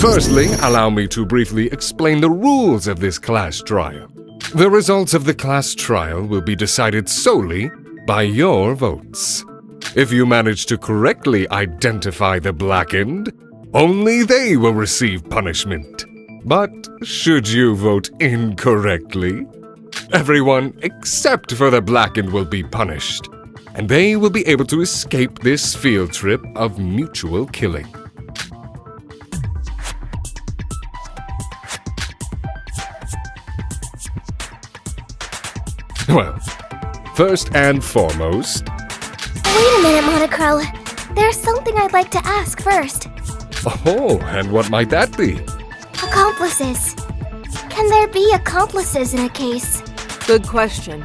Firstly, allow me to briefly explain the rules of this class trial. The results of the class trial will be decided solely by your votes. If you manage to correctly identify the blackened, only they will receive punishment. But should you vote incorrectly, everyone except for the blackened will be punished, and they will be able to escape this field trip of mutual killing. Well, first and foremost... Wait a minute, Monocro. There's something I'd like to ask first. Oh, and what might that be? Accomplices. Can there be accomplices in a case? Good question.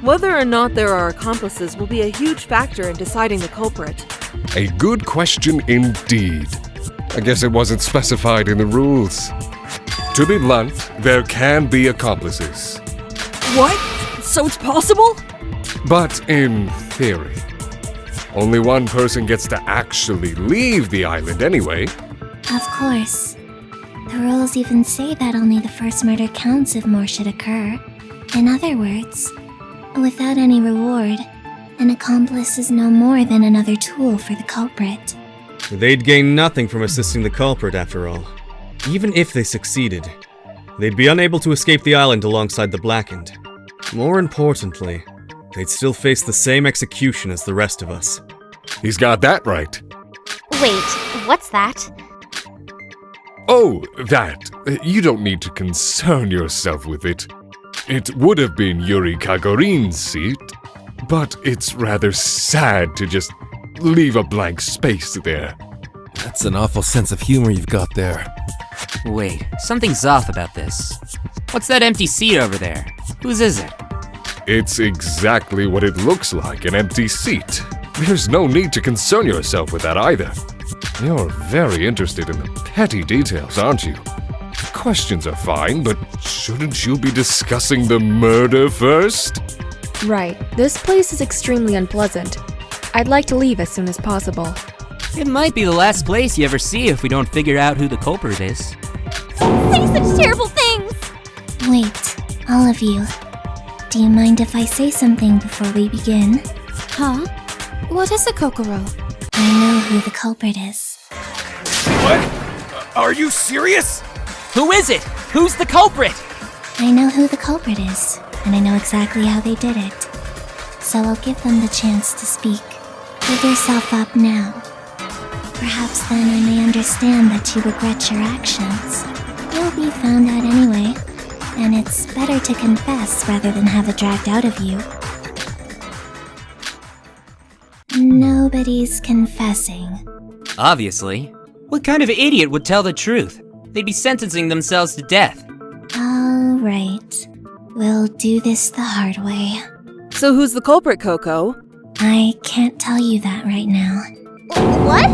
Whether or not there are accomplices will be a huge factor in deciding the culprit. A good question indeed. I guess it wasn't specified in the rules. To be blunt, there can be accomplices. What? So it's possible? But in theory. Only one person gets to actually leave the island anyway. Of course. The rules even say that only the first murder counts if more should occur. In other words, without any reward, an accomplice is no more than another tool for the culprit. They'd gain nothing from assisting the culprit, after all. Even if they succeeded, they'd be unable to escape the island alongside the blackened. More importantly, they'd still face the same execution as the rest of us. He's got that right. Wait, what's that? Oh, that. You don't need to concern yourself with it. It would have been Yuri Kagorin's seat, but it's rather sad to just leave a blank space there. That's an awful sense of humor you've got there. Wait, something's off about this. What's that empty seat over there? Whose is it? It's exactly what it looks like, an empty seat. There's no need to concern yourself with that either. You're very interested in the petty details, aren't you? Questions are fine, but shouldn't you be discussing the murder first? Right. This place is extremely unpleasant. I'd like to leave as soon as possible. It might be the last place you ever see if we don't figure out who the culprit is. Say such terrible things! Wait, all of you. Do you mind if I say something before we begin? Huh? What is a Kokoro? I know who the culprit is. What? Are you serious? Who is it? Who's the culprit? I know who the culprit is, and I know exactly how they did it. So I'll give them the chance to speak. Give yourself up now. Perhaps then I may understand that you regret your actions. You'll be found out anyway, and it's better to confess rather than have it dragged out of you. Nobody's confessing. Obviously. What kind of idiot would tell the truth? They'd be sentencing themselves to death. All right. We'll do this the hard way. So who's the culprit, Coco? I can't tell you that right now. What?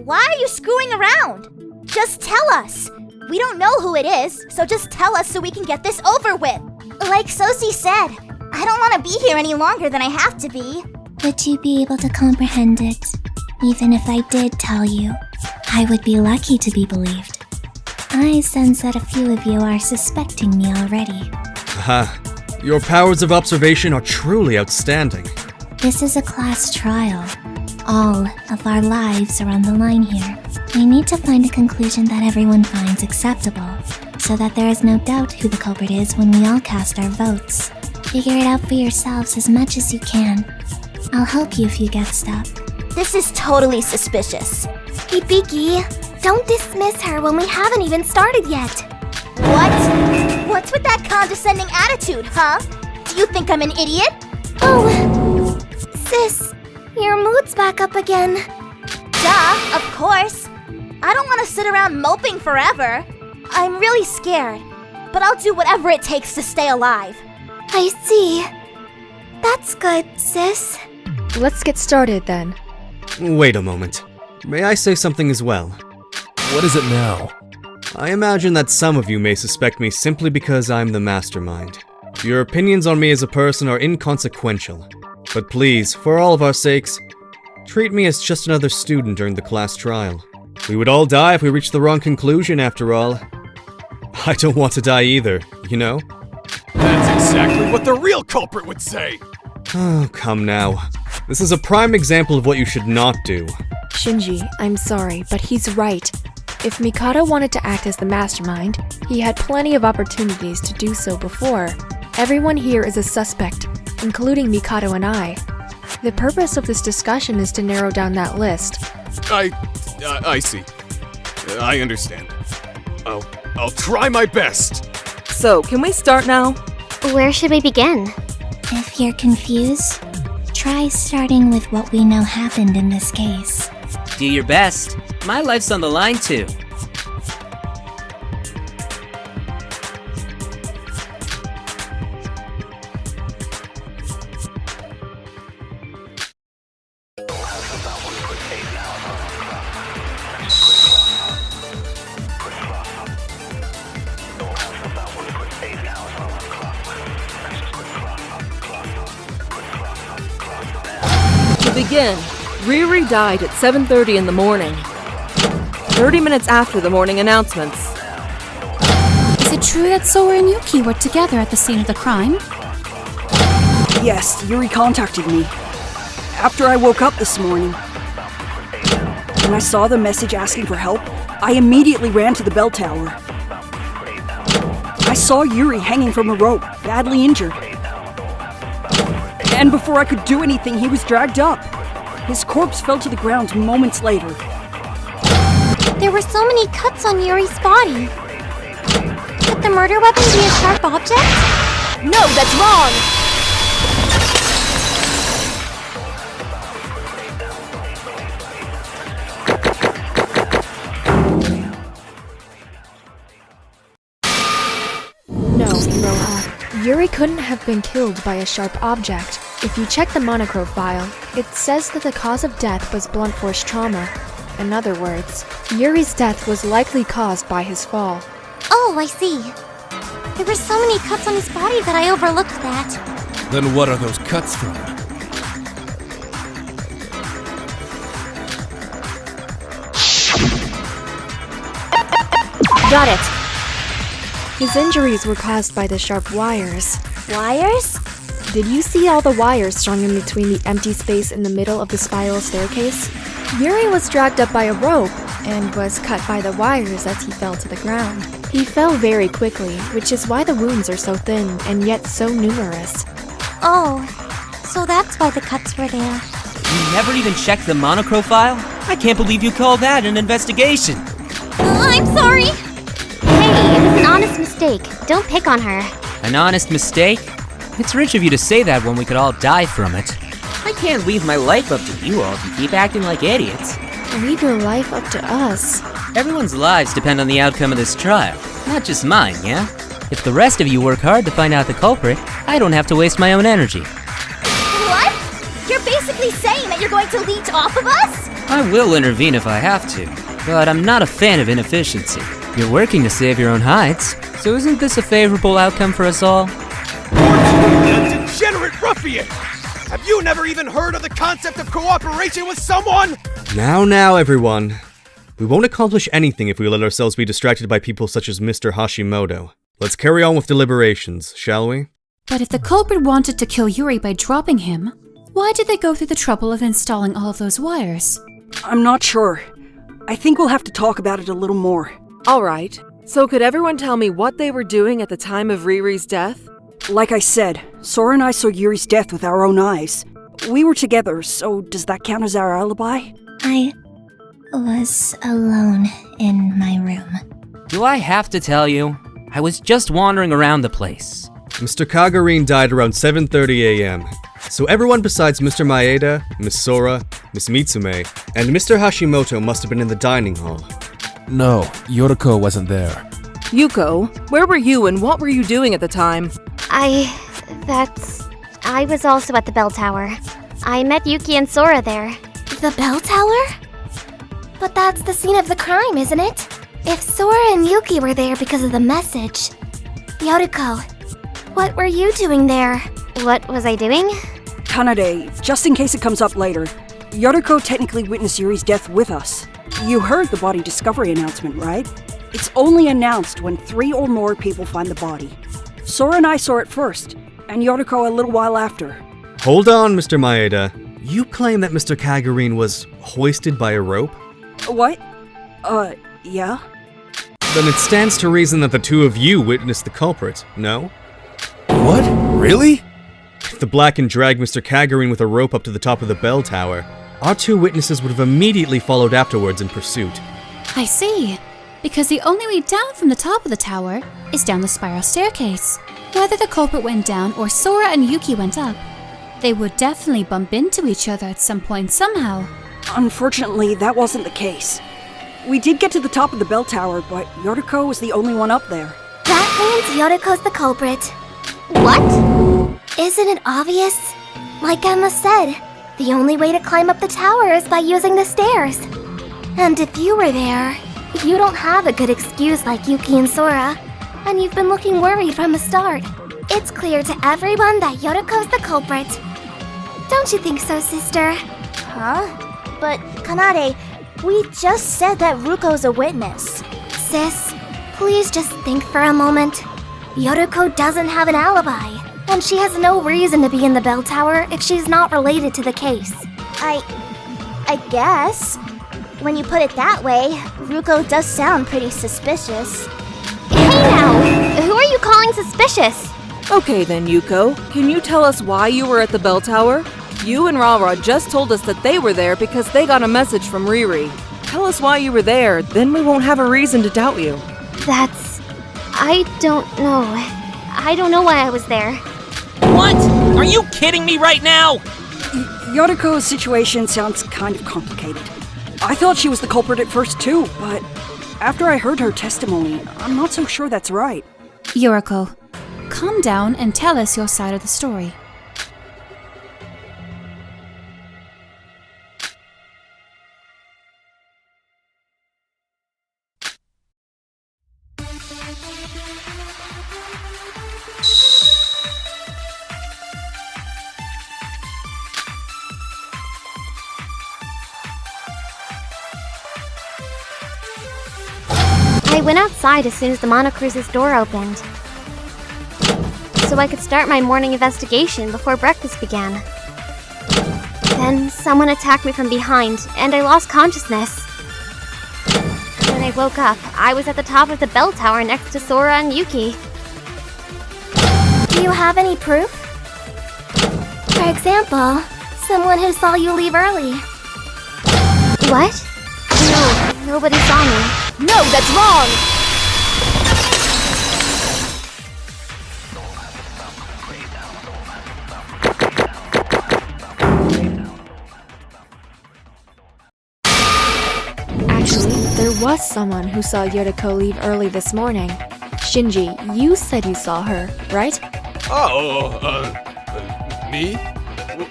Why are you screwing around? Just tell us. We don't know who it is, so just tell us so we can get this over with. Like Sosie said, I don't want to be here any longer than I have to be. Would you be able to comprehend it? Even if I did tell you, I would be lucky to be believed. I sense that a few of you are suspecting me already. Aha. Your powers of observation are truly outstanding. This is a class trial. All of our lives are on the line here. We need to find a conclusion that everyone finds acceptable, so that there is no doubt who the culprit is when we all cast our votes. Figure it out for yourselves as much as you can. I'll help you if you get stuck. This is totally suspicious. Hey, Biggie, don't dismiss her when we haven't even started yet. What? What's with that condescending attitude, huh? Do you think I'm an idiot? Oh, sis, your mood's back up again. Duh, of course. I don't want to sit around moping forever. I'm really scared, but I'll do whatever it takes to stay alive. I see. That's good, sis. Let's get started then. Wait a moment. May I say something as well? What is it now? I imagine that some of you may suspect me simply because I'm the mastermind. Your opinions on me as a person are inconsequential. But please, for all of our sakes, treat me as just another student during the class trial. We would all die if we reached the wrong conclusion, after all. I don't want to die either, you know? That's exactly what the real culprit would say! Oh, come now. This is a prime example of what you should not do. Shinji, I'm sorry, but he's right. If Mikado wanted to act as the mastermind, he had plenty of opportunities to do so before. Everyone here is a suspect, including Mikado and I. The purpose of this discussion is to narrow down that list. I see. I understand. I'll try my best! So, can we start now? Where should we begin? If you're confused, try starting with what we know happened in this case. Do your best. My life's on the line too. To begin, Riri died at 7:30 in the morning. 30 minutes after the morning announcements. Is it true that Sora and Yuki were together at the scene of the crime? Yes, Yuri contacted me. After I woke up this morning. When I saw the message asking for help, I immediately ran to the bell tower. I saw Yuri hanging from a rope, badly injured. And before I could do anything, he was dragged up. His corpse fell to the ground moments later. There were so many cuts on Yuri's body. Could the murder weapon be a sharp object? No, that's wrong! No, Iroha. Yuri couldn't have been killed by a sharp object. If you check the Monochrome file, it says that the cause of death was blunt force trauma. In other words, Yuri's death was likely caused by his fall. Oh, I see. There were so many cuts on his body that I overlooked that. Then what are those cuts from? Got it! His injuries were caused by the sharp wires. Wires? Did you see all the wires strung in between the empty space in the middle of the spiral staircase? Yuri was dragged up by a rope and was cut by the wires as he fell to the ground. He fell very quickly, which is why the wounds are so thin and yet so numerous. Oh, so that's why the cuts were there. You never even checked the Monochrome file? I can't believe you call that an investigation. I'm sorry! Hey, it was an honest mistake. Don't pick on her. An honest mistake? It's rich of you to say that when we could all die from it. I can't leave my life up to you all to keep acting like idiots. Leave your life up to us. Everyone's lives depend on the outcome of this trial, not just mine, yeah? If the rest of you work hard to find out the culprit, I don't have to waste my own energy. What? You're basically saying that you're going to leech off of us? I will intervene if I have to, but I'm not a fan of inefficiency. You're working to save your own hides, so isn't this a favorable outcome for us all? You degenerate ruffian! Have you never even heard of the concept of cooperation with someone? Now, everyone. We won't accomplish anything if we let ourselves be distracted by people such as Mr. Hashimoto. Let's carry on with deliberations, shall we? But if the culprit wanted to kill Yuri by dropping him, why did they go through the trouble of installing all of those wires? I'm not sure. I think we'll have to talk about it a little more. Alright, so could everyone tell me what they were doing at the time of Riri's death? Like I said, Sora and I saw Yuri's death with our own eyes. We were together, so does that count as our alibi? I was alone in my room. Do I have to tell you? I was just wandering around the place. Mr. Kagurine died around 7:30 a.m., so everyone besides Mr. Maeda, Miss Sora, Miss Mitsume, and Mr. Hashimoto must have been in the dining hall. No, Yoriko wasn't there. Yuko, where were you and what were you doing at the time? I was also at the bell tower. I met Yuki and Sora there. The bell tower? But that's the scene of the crime, isn't it? If Sora and Yuki were there because of the message... Yoriko, what were you doing there? What was I doing? Kanade, just in case it comes up later, Yoriko technically witnessed Yuri's death with us. You heard the body discovery announcement, right? It's only announced when 3 or more people find the body. Sora and I saw it first, and Yoriko a little while after. Hold on, Mr. Maeda. You claim that Mr. Kagurine was hoisted by a rope? What? Yeah? Then it stands to reason that the two of you witnessed the culprit, no? What? Really? If the Blackened dragged Mr. Kagurine with a rope up to the top of the bell tower, our 2 witnesses would have immediately followed afterwards in pursuit. I see. Because the only way down from the top of the tower is down the spiral staircase. Whether the culprit went down or Sora and Yuki went up, they would definitely bump into each other at some point somehow. Unfortunately, that wasn't the case. We did get to the top of the bell tower, but Yoriko was the only one up there. That means Yoriko's the culprit. What? Isn't it obvious? Like Emma said, the only way to climb up the tower is by using the stairs. And if you were there, you don't have a good excuse like Yuki and Sora, and you've been looking worried from the start. It's clear to everyone that Yoriko's the culprit. Don't you think so, sister? Huh? But, Kanade, we just said that Ruko's a witness. Sis, please just think for a moment. Yoriko doesn't have an alibi, and she has no reason to be in the bell tower if she's not related to the case. I guess. When you put it that way, Ruko does sound pretty suspicious. Hey now! Who are you calling suspicious? Okay then, Yuko. Can you tell us why you were at the bell tower? You and Rara just told us that they were there because they got a message from Riri. Tell us why you were there, then we won't have a reason to doubt you. I don't know. I don't know why I was there. What? Are you kidding me right now? Yoriko's situation sounds kind of complicated. I thought she was the culprit at first too, but after I heard her testimony, I'm not so sure that's right. Yoriko, calm down and tell us your side of the story. I went outside as soon as the Monocruise's door opened, so I could start my morning investigation before breakfast began. Then someone attacked me from behind, and I lost consciousness. When I woke up, I was at the top of the bell tower next to Sora and Yuki. Do you have any proof? For example, someone who saw you leave early. What? No, nobody saw me. No, that's wrong! Actually, there was someone who saw Yoriko leave early this morning. Shinji, you said you saw her, right? Me?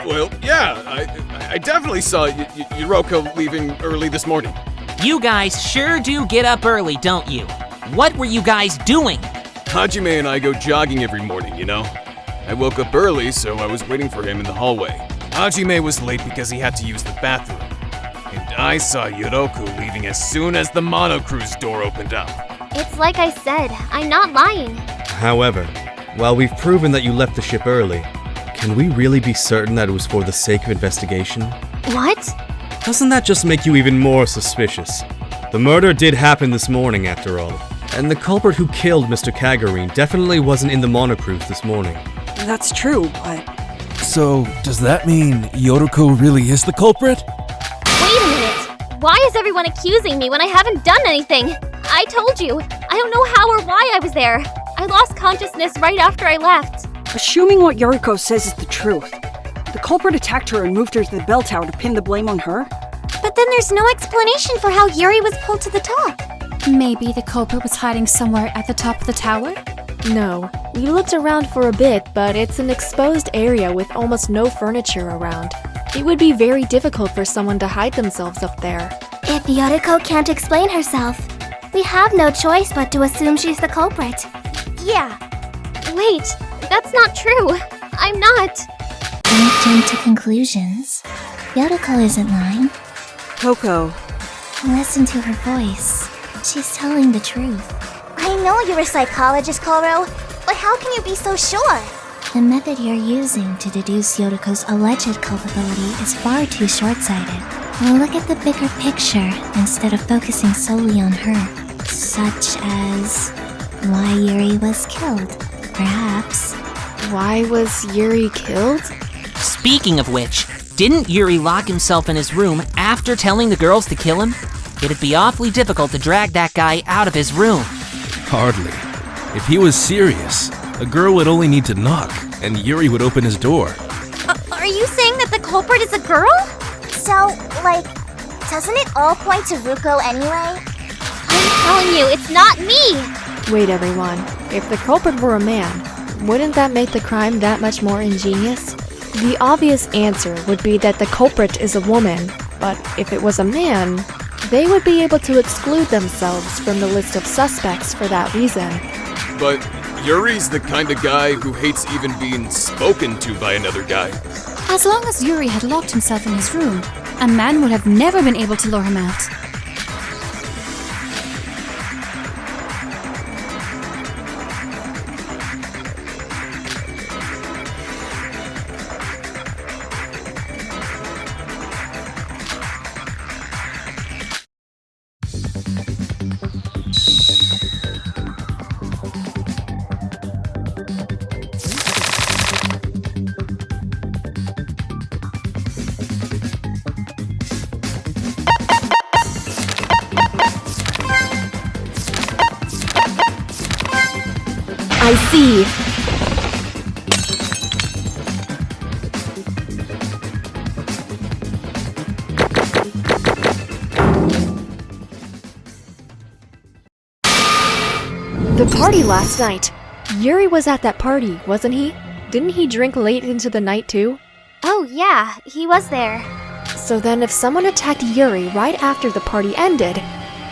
Well, yeah, I definitely saw Yoriko leaving early this morning. You guys sure do get up early, don't you? What were you guys doing? Hajime and I go jogging every morning, you know? I woke up early, so I was waiting for him in the hallway. Hajime was late because he had to use the bathroom. And I saw Yoriko leaving as soon as the Monocruise door opened up. It's like I said, I'm not lying. However, while we've proven that you left the ship early, can we really be certain that it was for the sake of investigation? What? Doesn't that just make you even more suspicious? The murder did happen this morning, after all. And the culprit who killed Mr. Kagurine definitely wasn't in the Monocruise this morning. That's true, but... So, does that mean Yoriko really is the culprit? Wait a minute! Why is everyone accusing me when I haven't done anything? I told you, I don't know how or why I was there. I lost consciousness right after I left. Assuming what Yoriko says is the truth, the culprit attacked her and moved her to the bell tower to pin the blame on her? But then there's no explanation for how Yuri was pulled to the top. Maybe the culprit was hiding somewhere at the top of the tower? No. We looked around for a bit, but it's an exposed area with almost no furniture around. It would be very difficult for someone to hide themselves up there. If Yoriko can't explain herself, we have no choice but to assume she's the culprit. Yeah. Wait, that's not true. I'm not. Don't jump to conclusions. Yoriko isn't lying. Coco, Listen to her voice. She's telling the truth. I know you're a psychologist, Koro, but how can you be so sure? The method you're using to deduce Yoruko's alleged culpability is far too short-sighted. Look at the bigger picture instead of focusing solely on her, such as why Yuri was killed, perhaps. Why was Yuri killed? Speaking of which, didn't Yuri lock himself in his room after telling the girls to kill him? It'd be awfully difficult to drag that guy out of his room. Hardly. If he was serious, a girl would only need to knock, and Yuri would open his door. Are you saying that the culprit is a girl? So, doesn't it all point to Ruko anyway? I'm telling you, it's not me! Wait, everyone. If the culprit were a man, wouldn't that make the crime that much more ingenious? The obvious answer would be that the culprit is a woman, but if it was a man, they would be able to exclude themselves from the list of suspects for that reason. But Yuri's the kind of guy who hates even being spoken to by another guy. As long as Yuri had locked himself in his room, a man would have never been able to lure him out. I see. The party last night. Yuri was at that party, wasn't he? Didn't he drink late into the night too? Oh yeah, he was there. So then if someone attacked Yuri right after the party ended,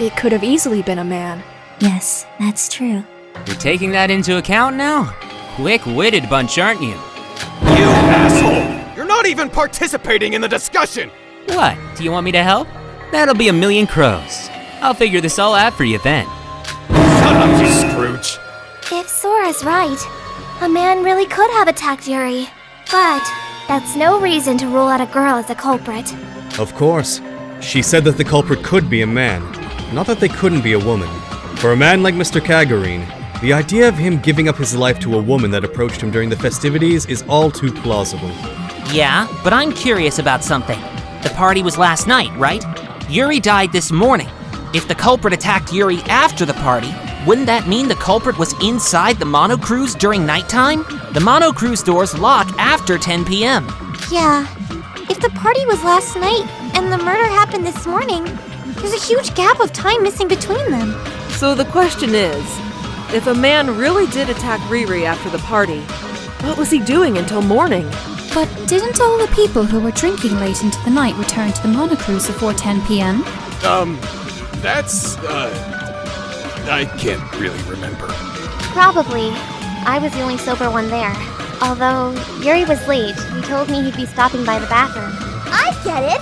it could have easily been a man. Yes, that's true. You're taking that into account now? Quick-witted bunch, aren't you? You asshole! You're not even participating in the discussion! What? Do you want me to help? That'll be a million crows. I'll figure this all out for you then. Shut up, you Scrooge! If Sora's right, a man really could have attacked Yuri. But that's no reason to rule out a girl as a culprit. Of course. She said that the culprit could be a man, not that they couldn't be a woman. For a man like Mr. Kagurine, the idea of him giving up his life to a woman that approached him during the festivities is all too plausible. Yeah, but I'm curious about something. The party was last night, right? Yuri died this morning. If the culprit attacked Yuri after the party, wouldn't that mean the culprit was inside the monocruise during nighttime? The monocruise doors lock after 10 p.m. Yeah, if the party was last night and the murder happened this morning, there's a huge gap of time missing between them. So the question is, if a man really did attack Riri after the party, what was he doing until morning? But didn't all the people who were drinking late into the night return to the monocruise before 10 p.m.? I can't really remember. Probably. I was the only sober one there. Although, Yuri was late. He told me he'd be stopping by the bathroom. I get it!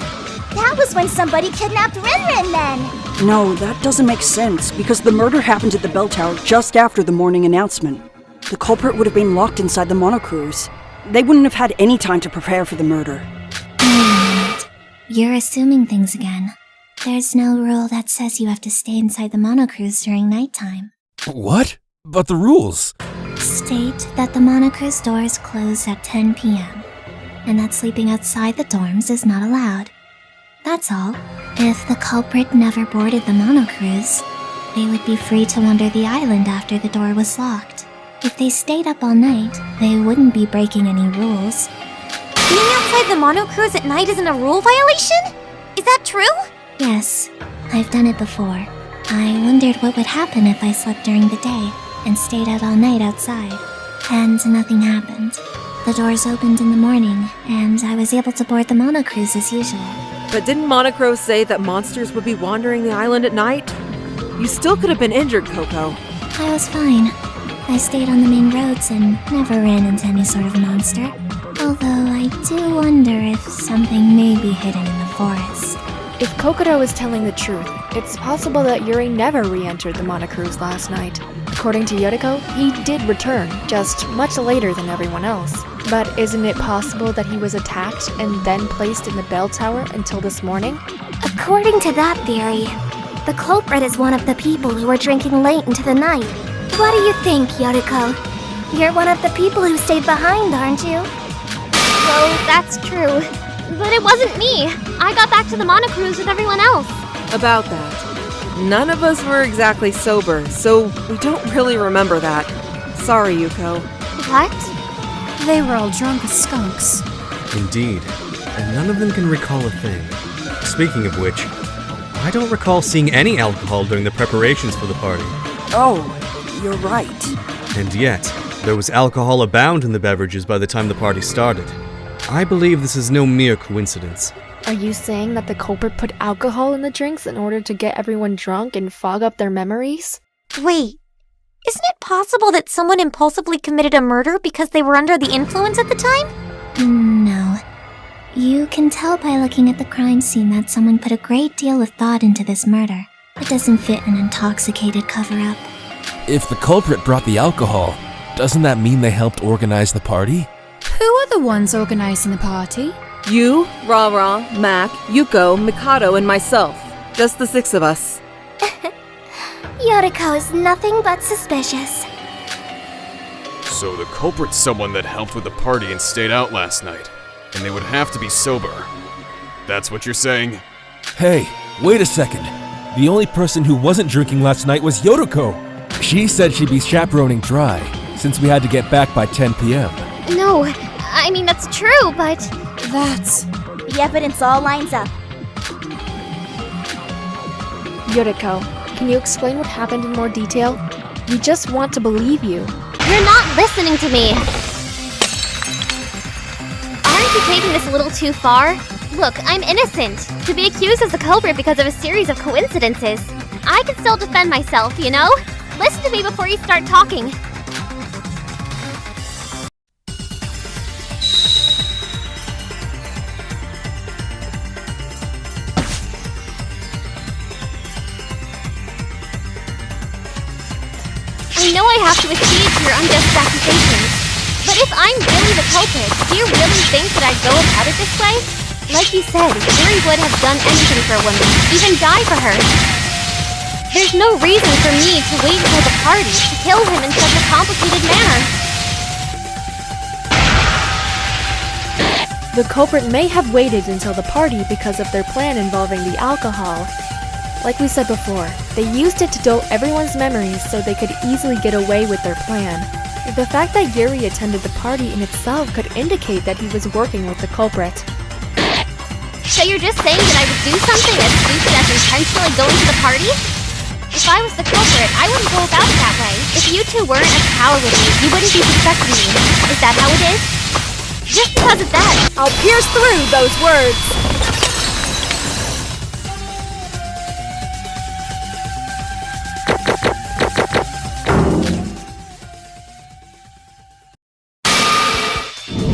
That was when somebody kidnapped Rin then! No, that doesn't make sense, because the murder happened at the bell tower just after the morning announcement. The culprit would have been locked inside the monocruise. They wouldn't have had any time to prepare for the murder. You're assuming things again. There's no rule that says you have to stay inside the monocruise during nighttime. What? But the rules. State that the monocruise doors close at 10 p.m. and that sleeping outside the dorms is not allowed. That's all. If the culprit never boarded the monocruise, they would be free to wander the island after the door was locked. If they stayed up all night, they wouldn't be breaking any rules. Being outside the monocruise at night isn't a rule violation? Is that true? Yes, I've done it before. I wondered what would happen if I slept during the day and stayed out all night outside. And nothing happened. The doors opened in the morning, and I was able to board the monocruise as usual. But didn't Monocro say that monsters would be wandering the island at night? You still could have been injured, Coco. I was fine. I stayed on the main roads and never ran into any sort of monster. Although I do wonder if something may be hidden in the forest. If Kokoro is telling the truth, It's possible that Yuri never re-entered the Monocruise last night. According to Yoriko, he did return, just much later than everyone else. But isn't it possible that he was attacked and then placed in the bell tower until this morning? According to that theory, the culprit is one of the people who were drinking late into the night. What do you think, Yoriko? You're one of the people who stayed behind, aren't you? Well, that's true. But it wasn't me. I got back to the Monocruise with everyone else. About that, none of us were exactly sober, so we don't really remember that. Sorry, Yuko. What? They were all drunk as skunks. Indeed, and none of them can recall a thing. Speaking of which, I don't recall seeing any alcohol during the preparations for the party. Oh, you're right. And yet, there was alcohol abound in the beverages by the time the party started. I believe this is no mere coincidence. Are you saying that the culprit put alcohol in the drinks in order to get everyone drunk and fog up their memories? Wait, isn't it possible that someone impulsively committed a murder because they were under the influence at the time? No. You can tell by looking at the crime scene that someone put a great deal of thought into this murder. It doesn't fit an intoxicated cover-up. If the culprit brought the alcohol, doesn't that mean they helped organize the party? Who are the ones organizing the party? You, Ra-Ra, Mac, Yuko, Mikado, and myself. Just the 6 of us. Yoriko is nothing but suspicious. So the culprit's someone that helped with the party and stayed out last night. And they would have to be sober. That's what you're saying? Hey, wait a second. The only person who wasn't drinking last night was Yoriko. She said she'd be chaperoning dry, since we had to get back by 10 p.m. No, I mean that's true, but... The evidence all lines up. Yoriko, can you explain what happened in more detail? We just want to believe you. You're not listening to me. Aren't you taking this a little too far? Look, I'm innocent. To be accused as the culprit because of a series of coincidences. I can still defend myself, you know? Listen to me before you start talking. I know I have to accede to your unjust accusations, but if I'm really the culprit, do you really think that I'd go about it this way? Like you said, Yuri would have done anything for a woman, even die for her. There's no reason for me to wait until the party to kill him in such a complicated manner. The culprit may have waited until the party because of their plan involving the alcohol. Like we said before, they used it to dull everyone's memories so they could easily get away with their plan. The fact that Yuri attended the party in itself could indicate that he was working with the culprit. So you're just saying that I would do something as stupid as intentionally going to the party? If I was the culprit, I wouldn't go about it that way. If you two weren't as power with me, you wouldn't be suspecting me. Is that how it is? Just because of that, I'll pierce through those words!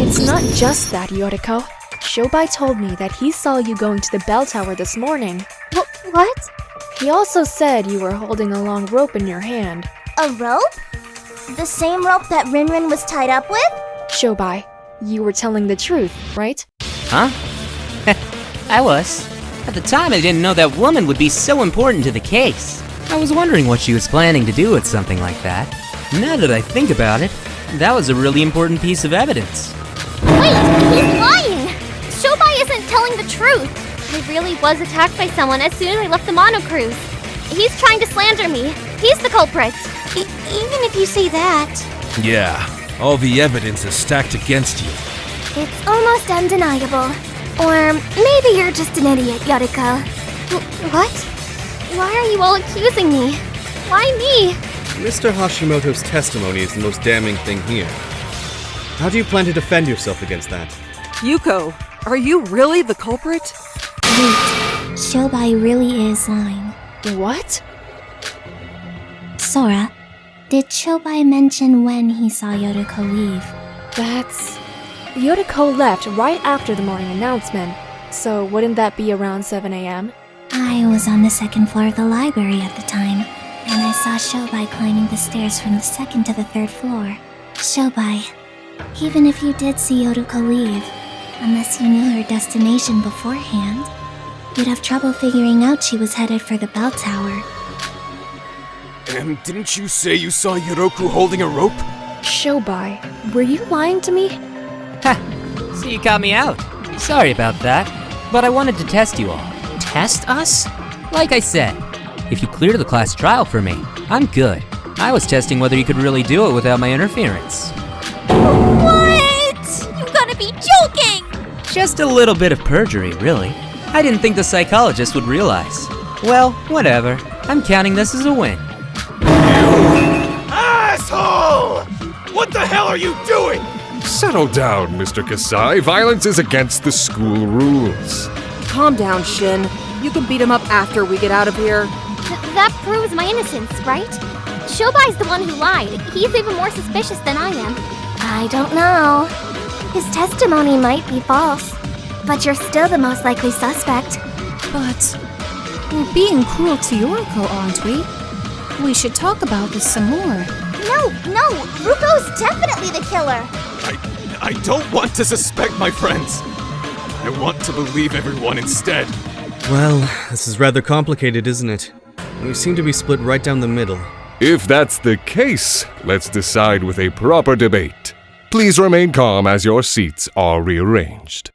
It's not just that, Yoriko. Shobai told me that he saw you going to the bell tower this morning. What? He also said you were holding a long rope in your hand. A rope? The same rope that Rinrin was tied up with? Shobai, you were telling the truth, right? Huh? I was. At the time, I didn't know that woman would be so important to the case. I was wondering what she was planning to do with something like that. Now that I think about it, that was a really important piece of evidence. Wait, he's lying! Shobai isn't telling the truth. I really was attacked by someone as soon as I left the Monocruise. He's trying to slander me. He's the culprit. Even if you say that, Yeah, all the evidence is stacked against you. it's almost undeniable. Or maybe you're just an idiot, Yoriko. What? Why are you all accusing me? Why me? Mr. Hashimoto's testimony is the most damning thing here. How do you plan to defend yourself against that? Yuko, are you really the culprit? Wait, Shobai really is lying. What? Sora, did Shobai mention when he saw Yoriko leave? That's... Yoriko left right after the morning announcement, so wouldn't that be around 7 a.m.? I was on the second floor of the library at the time, and I saw Shobai climbing the stairs from the second to the third floor. Shobai, even if you did see Yoruko leave, unless you knew her destination beforehand, you'd have trouble figuring out she was headed for the bell tower. And didn't you say you saw Yoroku holding a rope? Shobai, were you lying to me? Ha! So you caught me out. Sorry about that, but I wanted to test you all. Test us? Like I said, if you clear the class trial for me, I'm good. I was testing whether you could really do it without my interference. What? You gotta be joking! Just a little bit of perjury, really. I didn't think the psychologist would realize. Well, whatever. I'm counting this as a win. Asshole! What the hell are you doing? Settle down, Mr. Kasai. Violence is against the school rules. Calm down, Shin. You can beat him up after we get out of here. That proves my innocence, right? Shobai's the one who lied. He's even more suspicious than I am. I don't know. His testimony might be false, but you're still the most likely suspect. But we're being cruel to Yoriko, aren't we? We should talk about this some more. No, Ruko's definitely the killer. I don't want to suspect my friends. I want to believe everyone instead. Well, this is rather complicated, isn't it? We seem to be split right down the middle. If that's the case, let's decide with a proper debate. Please remain calm as your seats are rearranged.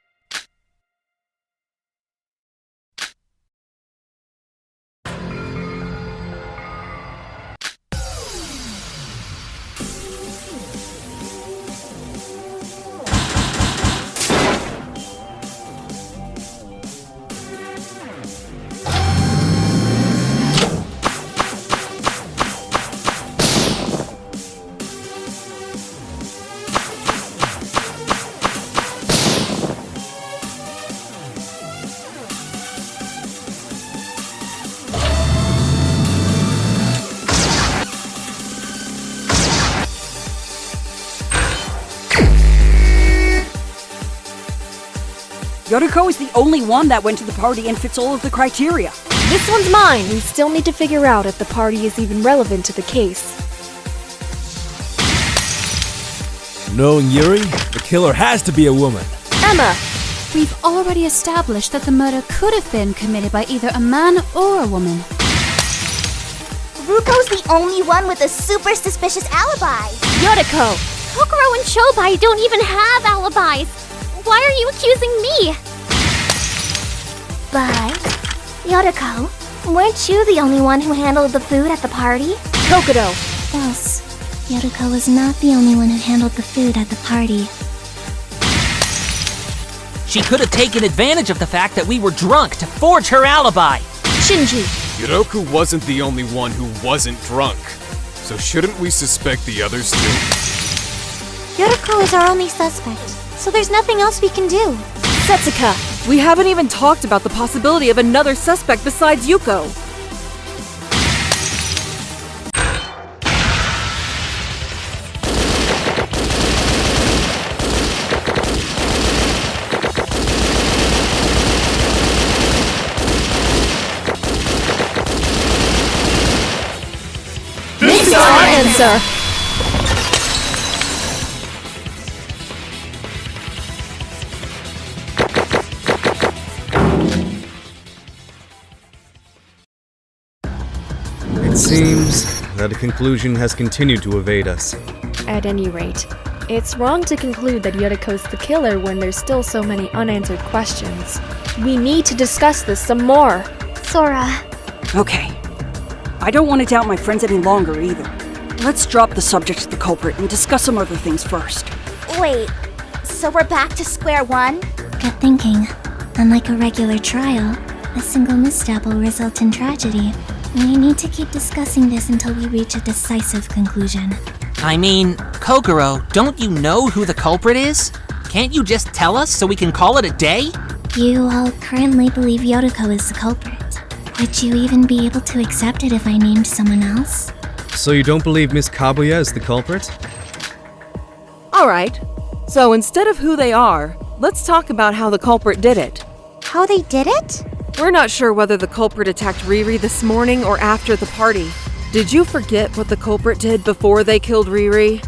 Yoriko is the only one that went to the party and fits all of the criteria. This one's mine. We still need to figure out if the party is even relevant to the case. Knowing Yuri, the killer has to be a woman. Emma! We've already established that the murder could have been committed by either a man or a woman. Ruko's the only one with a super suspicious alibi. Yoriko! Kokoro and Shobai don't even have alibis. Why are you accusing me? But, Yoriko, weren't you the only one who handled the food at the party? Kokodo! False. Yoriko was not the only one who handled the food at the party. She could have taken advantage of the fact that we were drunk to forge her alibi. Shinji! Yoroku wasn't the only one who wasn't drunk. So shouldn't we suspect the others too? Yoriko is our only suspect, so there's nothing else we can do. Setsuka, we haven't even talked about the possibility of another suspect besides Yuko. This is our answer! It seems that a conclusion has continued to evade us. At any rate, it's wrong to conclude that Yoriko's the killer when there's still so many unanswered questions. We need to discuss this some more. Sora. Okay. I don't want to doubt my friends any longer either. Let's drop the subject of the culprit and discuss some other things first. Wait, so we're back to square one? Good thinking. Unlike a regular trial, a single misstep will result in tragedy. We need to keep discussing this until we reach a decisive conclusion. I mean, Kokoro, don't you know who the culprit is? Can't you just tell us so we can call it a day? You all currently believe Yoriko is the culprit. Would you even be able to accept it if I named someone else? So you don't believe Miss Kabuya is the culprit? Alright, so instead of who they are, let's talk about how the culprit did it. How they did it? We're not sure whether the culprit attacked Riri this morning or after the party. Did you forget what the culprit did before they killed Riri?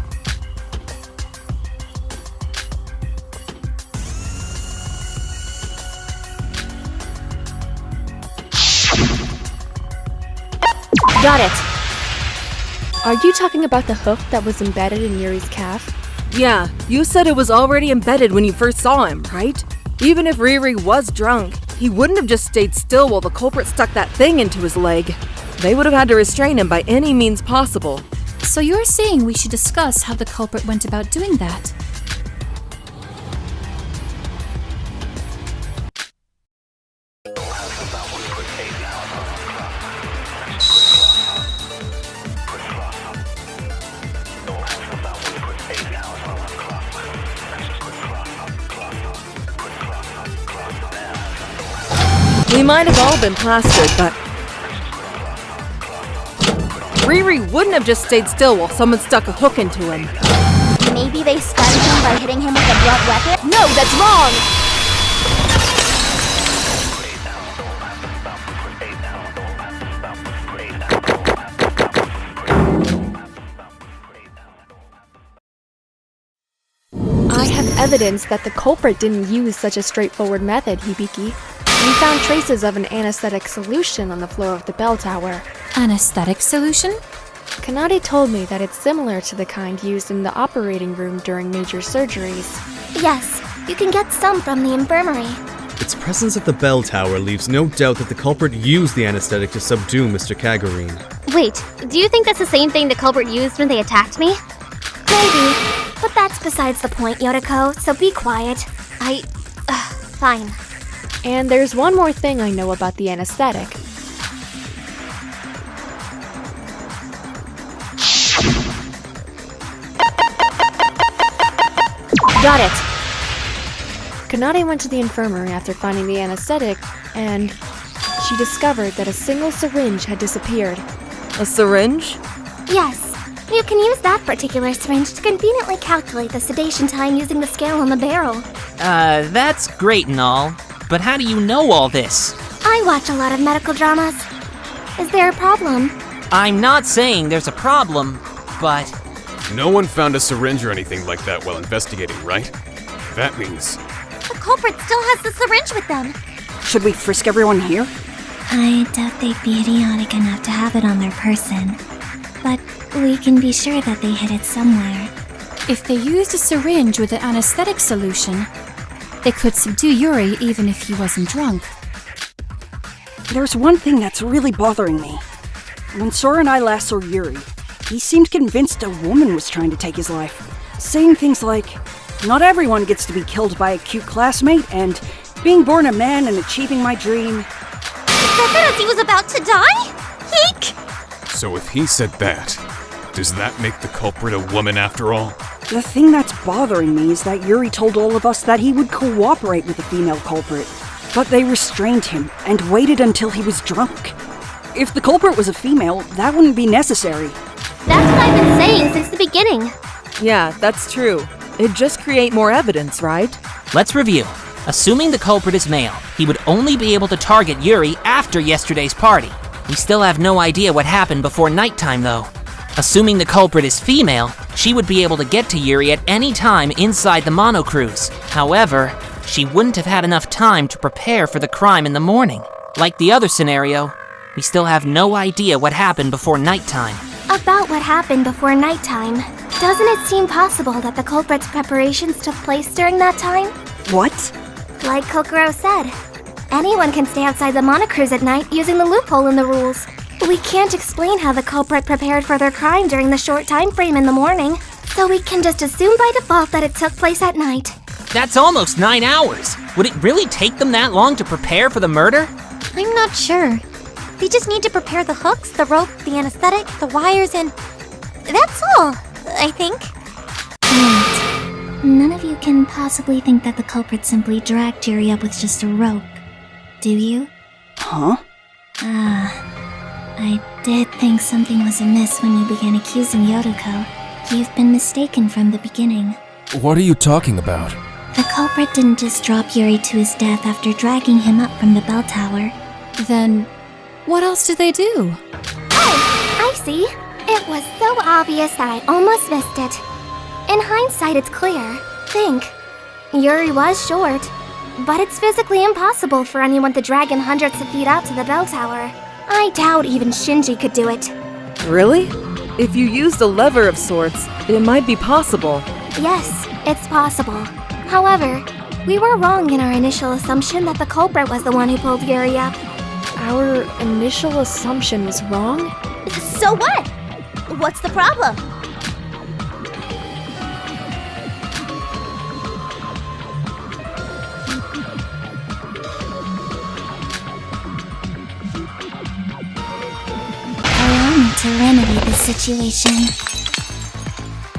Got it! Are you talking about the hook that was embedded in Yuri's calf? Yeah, you said it was already embedded when you first saw him, right? Even if Riri was drunk, he wouldn't have just stayed still while the culprit stuck that thing into his leg. They would have had to restrain him by any means possible. So you're saying we should discuss how the culprit went about doing that? We might have all been plastered, but Riri wouldn't have just stayed still while someone stuck a hook into him. Maybe they stunned him by hitting him with a blunt weapon? No, that's wrong! I have evidence that the culprit didn't use such a straightforward method, Hibiki. We found traces of an anesthetic solution on the floor of the bell tower. Anesthetic solution? Kanade told me that it's similar to the kind used in the operating room during major surgeries. Yes, you can get some from the infirmary. Its presence at the bell tower leaves no doubt that the culprit used the anesthetic to subdue Mr. Kagurine. Wait, do you think that's the same thing the culprit used when they attacked me? Maybe, but that's besides the point, Yotoko, so be quiet. Fine. And there's one more thing I know about the anesthetic. Got it! Kanade went to the infirmary after finding the anesthetic, and she discovered that a single syringe had disappeared. A syringe? Yes, you can use that particular syringe to conveniently calculate the sedation time using the scale on the barrel. That's great and all, but how do you know all this? I watch a lot of medical dramas. Is there a problem? I'm not saying there's a problem, but... No one found a syringe or anything like that while investigating, right? That means... The culprit still has the syringe with them. Should we frisk everyone here? I doubt they'd be idiotic enough to have it on their person. But we can be sure that they hid it somewhere. If they used a syringe with an anesthetic solution, they could subdue Yuri even if he wasn't drunk. There's one thing that's really bothering me. When Sora and I last saw Yuri, he seemed convinced a woman was trying to take his life, saying things like, "Not everyone gets to be killed by a cute classmate," and "Being born a man and achieving my dream." He said that as he was about to die? Eek! So if he said that, does that make the culprit a woman after all? The thing that's bothering me is that Yuri told all of us that he would cooperate with the female culprit, but they restrained him and waited until he was drunk. If the culprit was a female, that wouldn't be necessary. That's what I've been saying since the beginning. Yeah, that's true. It'd just create more evidence, right? Let's review. Assuming the culprit is male, he would only be able to target Yuri after yesterday's party. We still have no idea what happened before nighttime, though. Assuming the culprit is female, she would be able to get to Yuri at any time inside the monocruise. However, she wouldn't have had enough time to prepare for the crime in the morning. Like the other scenario, we still have no idea what happened before nighttime. About what happened before nighttime, doesn't it seem possible that the culprit's preparations took place during that time? What? Like Kokoro said, anyone can stay outside the monocruise at night using the loophole in the rules. We can't explain how the culprit prepared for their crime during the short time frame in the morning, so we can just assume by default that it took place at night. That's almost 9 hours. Would it really take them that long to prepare for the murder? I'm not sure. They just need to prepare the hooks, the rope, the anesthetic, the wires, and... that's all, I think. Wait, none of you can possibly think that the culprit simply dragged Yuri up with just a rope, do you? Huh? I did think something was amiss when you began accusing Yotoko. You've been mistaken from the beginning. What are you talking about? The culprit didn't just drop Yuri to his death after dragging him up from the bell tower. Then, what else did they do? Oh, I see. It was so obvious that I almost missed it. In hindsight, it's clear. Think. Yuri was short, but it's physically impossible for anyone to drag him hundreds of feet out to the bell tower. I doubt even Shinji could do it. Really? If you used a lever of sorts, it might be possible. Yes, it's possible. However, we were wrong in our initial assumption that the culprit was the one who pulled Yuri up. Our initial assumption was wrong? So what? What's the problem? Allow me to remedy the situation.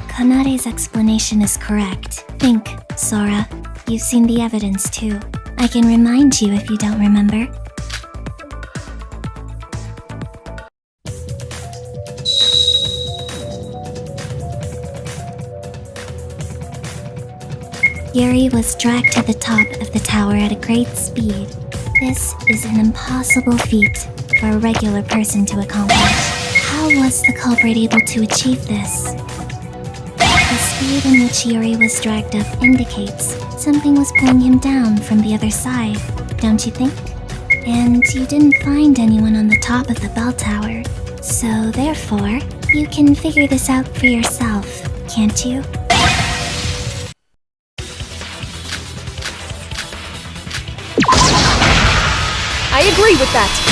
Kanare's explanation is correct. Think, Sora. You've seen the evidence too. I can remind you if you don't remember. Yuri was dragged to the top of the tower at a great speed. This is an impossible feat for a regular person to accomplish. How was the culprit able to achieve this? The speed in which Yuri was dragged up indicates something was pulling him down from the other side, don't you think? And you didn't find anyone on the top of the bell tower, so therefore, you can figure this out for yourself, can't you? I agree with that.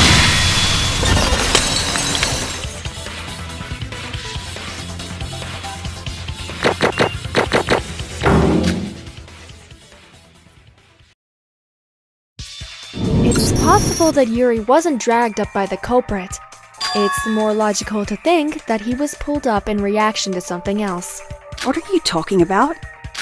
It's possible that Yuri wasn't dragged up by the culprit. It's more logical to think that he was pulled up in reaction to something else. What are you talking about?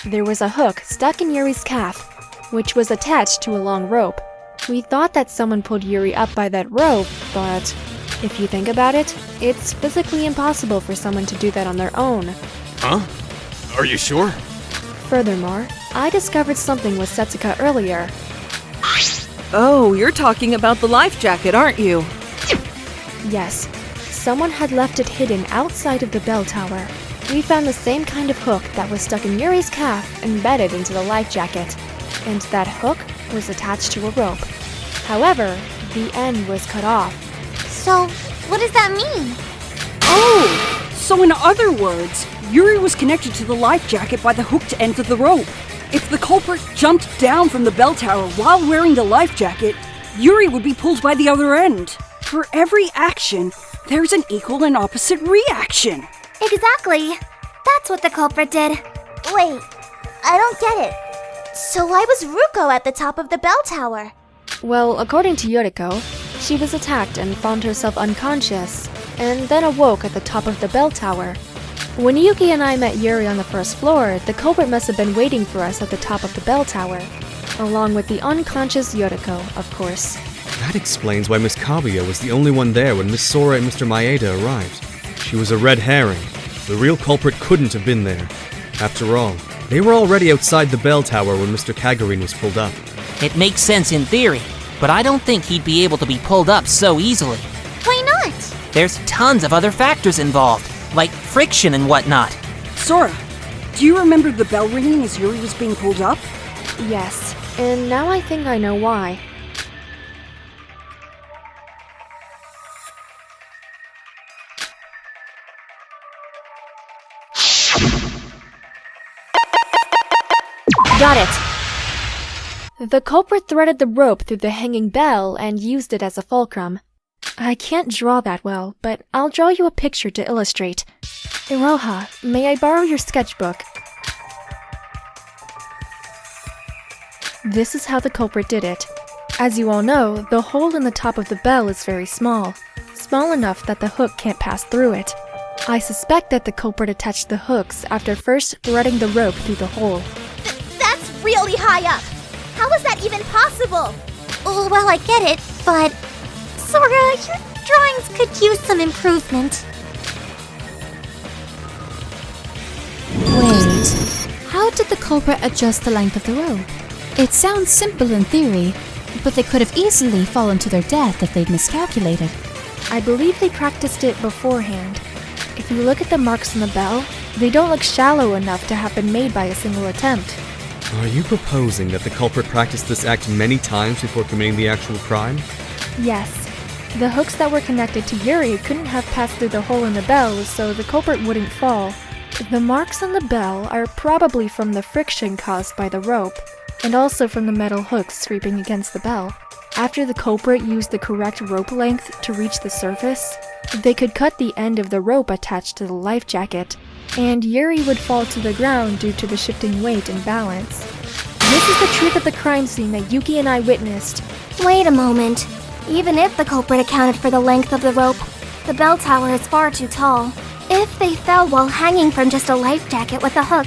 There was a hook stuck in Yuri's calf, which was attached to a long rope. We thought that someone pulled Yuri up by that rope, but if you think about it, it's physically impossible for someone to do that on their own. Huh? Are you sure? Furthermore, I discovered something with Setsuka earlier. Oh, you're talking about the life jacket, aren't you? Yes, someone had left it hidden outside of the bell tower. We found the same kind of hook that was stuck in Yuri's calf embedded into the life jacket, and that hook was attached to a rope. However, the end was cut off. So, what does that mean? Oh! So in other words, Yuri was connected to the life jacket by the hooked end of the rope. If the culprit jumped down from the bell tower while wearing the life jacket, Yuri would be pulled by the other end. For every action, there's an equal and opposite reaction. Exactly. That's what the culprit did. Wait, I don't get it. So why was Ruko at the top of the bell tower? Well, according to Yoriko, she was attacked and found herself unconscious, and then awoke at the top of the bell tower. When Yuki and I met Yuri on the first floor, the culprit must have been waiting for us at the top of the bell tower, along with the unconscious Yoriko, of course. That explains why Miss Kaguya was the only one there when Miss Sora and Mr. Maeda arrived. She was a red herring. The real culprit couldn't have been there. After all, they were already outside the bell tower when Mr. Kagurine was pulled up. It makes sense in theory, but I don't think he'd be able to be pulled up so easily. Why not? There's tons of other factors involved, like friction and whatnot. Sora, do you remember the bell ringing as Yuri was being pulled up? Yes, and now I think I know why. Got it! The culprit threaded the rope through the hanging bell and used it as a fulcrum. I can't draw that well, but I'll draw you a picture to illustrate. Iroha, may I borrow your sketchbook? This is how the culprit did it. As you all know, the hole in the top of the bell is very small, small enough that the hook can't pass through it. I suspect that the culprit attached the hooks after first threading the rope through the hole. That's really high up. How is that even possible? Well, I get it, but Sora, your drawings could use some improvement. Wait, how did the culprit adjust the length of the rope? It sounds simple in theory, but they could have easily fallen to their death if they'd miscalculated. I believe they practiced it beforehand. If you look at the marks on the bell, they don't look shallow enough to have been made by a single attempt. Are you proposing that the culprit practiced this act many times before committing the actual crime? Yes. The hooks that were connected to Yuri couldn't have passed through the hole in the bell, so the culprit wouldn't fall. The marks on the bell are probably from the friction caused by the rope, and also from the metal hooks scraping against the bell. After the culprit used the correct rope length to reach the surface, they could cut the end of the rope attached to the life jacket, and Yuri would fall to the ground due to the shifting weight and balance. This is the truth of the crime scene that Yuki and I witnessed. Wait a moment. Even if the culprit accounted for the length of the rope, the bell tower is far too tall. If they fell while hanging from just a life jacket with a hook,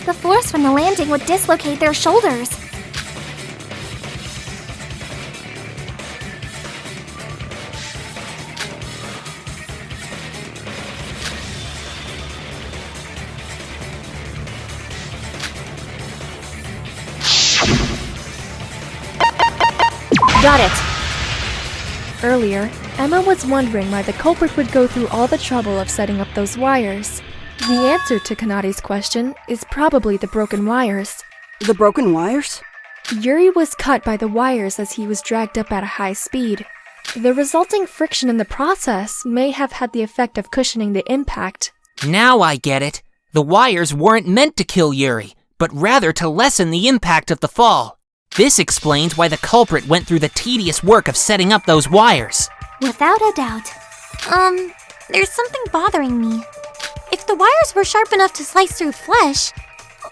the force from the landing would dislocate their shoulders. Got it! Earlier, Emma was wondering why the culprit would go through all the trouble of setting up those wires. The answer to Kanadi's question is probably the broken wires. The broken wires? Yuri was cut by the wires as he was dragged up at a high speed. The resulting friction in the process may have had the effect of cushioning the impact. Now I get it. The wires weren't meant to kill Yuri, but rather to lessen the impact of the fall. This explains why the culprit went through the tedious work of setting up those wires. Without a doubt. There's something bothering me. If the wires were sharp enough to slice through flesh,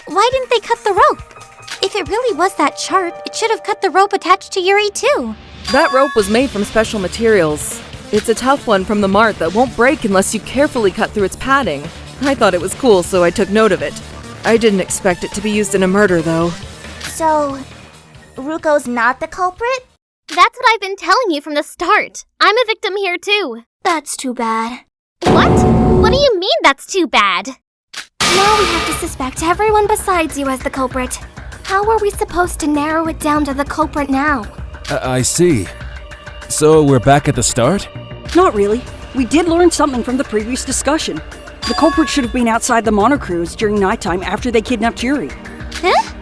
why didn't they cut the rope? If it really was that sharp, it should have cut the rope attached to Yuri too. That rope was made from special materials. It's a tough one from the mart that won't break unless you carefully cut through its padding. I thought it was cool, so I took note of it. I didn't expect it to be used in a murder, though. So, Ruko's not the culprit? That's what I've been telling you from the start. I'm a victim here too. That's too bad. What? What do you mean that's too bad? Now we have to suspect everyone besides you as the culprit. How are we supposed to narrow it down to the culprit now? I see. So we're back at the start? Not really. We did learn something from the previous discussion. The culprit should have been outside the monocruise during nighttime after they kidnapped Yuri. Huh?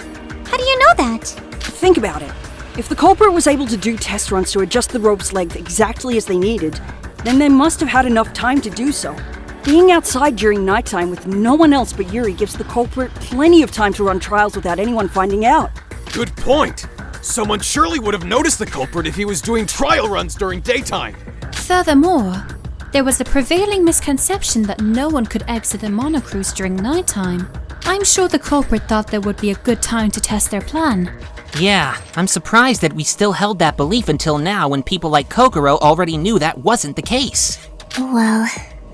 How do you know that? Think about it. If the culprit was able to do test runs to adjust the rope's length exactly as they needed, then they must have had enough time to do so. Being outside during nighttime with no one else but Yuri gives the culprit plenty of time to run trials without anyone finding out. Good point. Someone surely would have noticed the culprit if he was doing trial runs during daytime. Furthermore, there was a prevailing misconception that no one could exit the monocruise during nighttime. I'm sure the culprit thought there would be a good time to test their plan. Yeah, I'm surprised that we still held that belief until now when people like Kokoro already knew that wasn't the case. Well,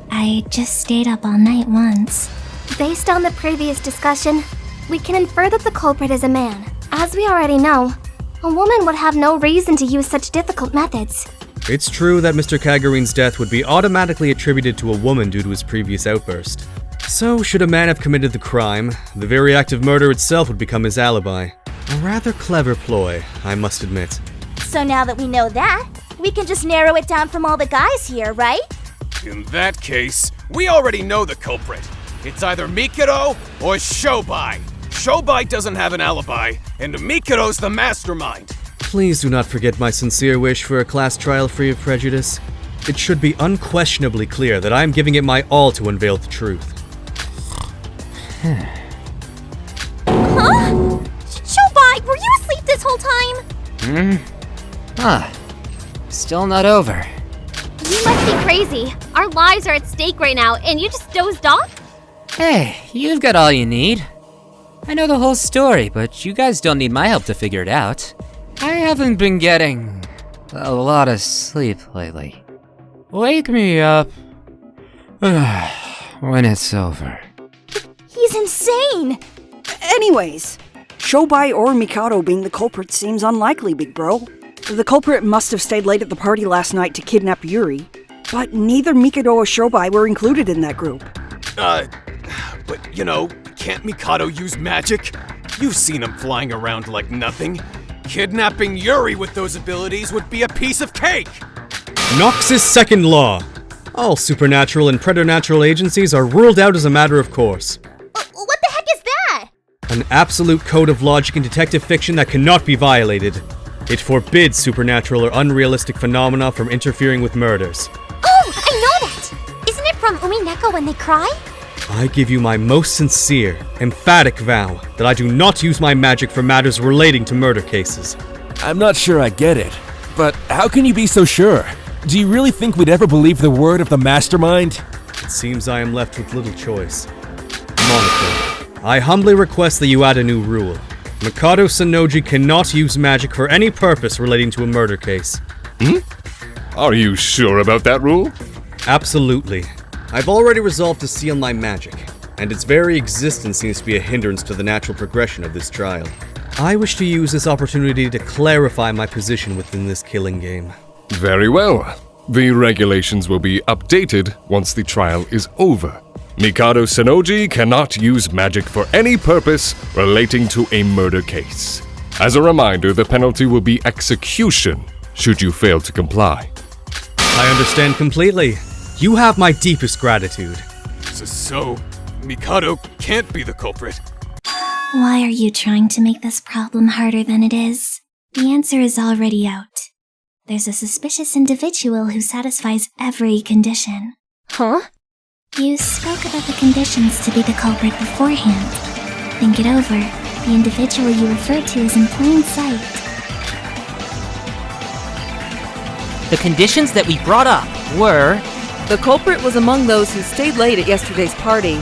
I just stayed up all night once. Based on the previous discussion, we can infer that the culprit is a man. As we already know, a woman would have no reason to use such difficult methods. It's true that Mr. Kagarin's death would be automatically attributed to a woman due to his previous outburst. So, should a man have committed the crime, the very act of murder itself would become his alibi. A rather clever ploy, I must admit. So now that we know that, we can just narrow it down from all the guys here, right? In that case, we already know the culprit. It's either Mikado or Shobai. Shobai doesn't have an alibi, and Mikado's the mastermind. Please do not forget my sincere wish for a class trial free of prejudice. It should be unquestionably clear that I am giving it my all to unveil the truth. Huh? Shobai, were you asleep this whole time? Still not over. You must be crazy. Our lives are at stake right now, and you just dozed off? Hey, you've got all you need. I know the whole story, but you guys don't need my help to figure it out. I haven't been getting a lot of sleep lately. Wake me up when it's over. He's insane! Anyways, Shobai or Mikado being the culprit seems unlikely, big bro. The culprit must have stayed late at the party last night to kidnap Yuri, but neither Mikado or Shobai were included in that group. But you know, can't Mikado use magic? You've seen him flying around like nothing. Kidnapping Yuri with those abilities would be a piece of cake! Nox's second law. All supernatural and preternatural agencies are ruled out as a matter of course. What the heck is that? An absolute code of logic in detective fiction that cannot be violated. It forbids supernatural or unrealistic phenomena from interfering with murders. Oh, I know that! Isn't it from Umineko when they cry? I give you my most sincere, emphatic vow that I do not use my magic for matters relating to murder cases. I'm not sure I get it, but how can you be so sure? Do you really think we'd ever believe the word of the mastermind? It seems I am left with little choice. Monaco, I humbly request that you add a new rule. Mikado Sanoji cannot use magic for any purpose relating to a murder case. Are you sure about that rule? Absolutely. I've already resolved to seal my magic, and its very existence seems to be a hindrance to the natural progression of this trial. I wish to use this opportunity to clarify my position within this killing game. Very well. The regulations will be updated once the trial is over. Mikado Sanoji cannot use magic for any purpose relating to a murder case. As a reminder, the penalty will be execution should you fail to comply. I understand completely. You have my deepest gratitude. So, Mikado can't be the culprit. Why are you trying to make this problem harder than it is? The answer is already out. There's a suspicious individual who satisfies every condition. Huh? You spoke about the conditions to be the culprit beforehand. Think it over. The individual you referred to is in plain sight. The conditions that we brought up were... The culprit was among those who stayed late at yesterday's party.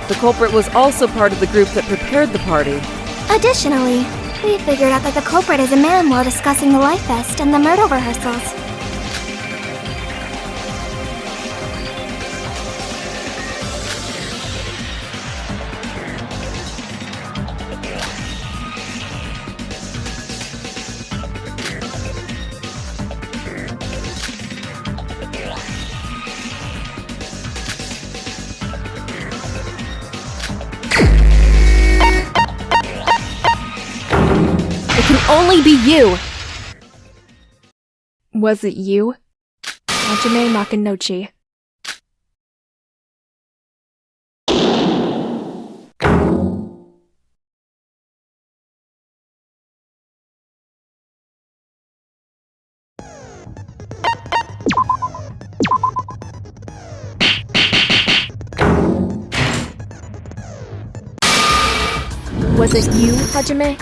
The culprit was also part of the group that prepared the party. Additionally, we figured out that the culprit is a man while discussing the Life Fest and the murder rehearsals. Only be you! Was it you? Hajime Makinochi. Was it you, Hajime?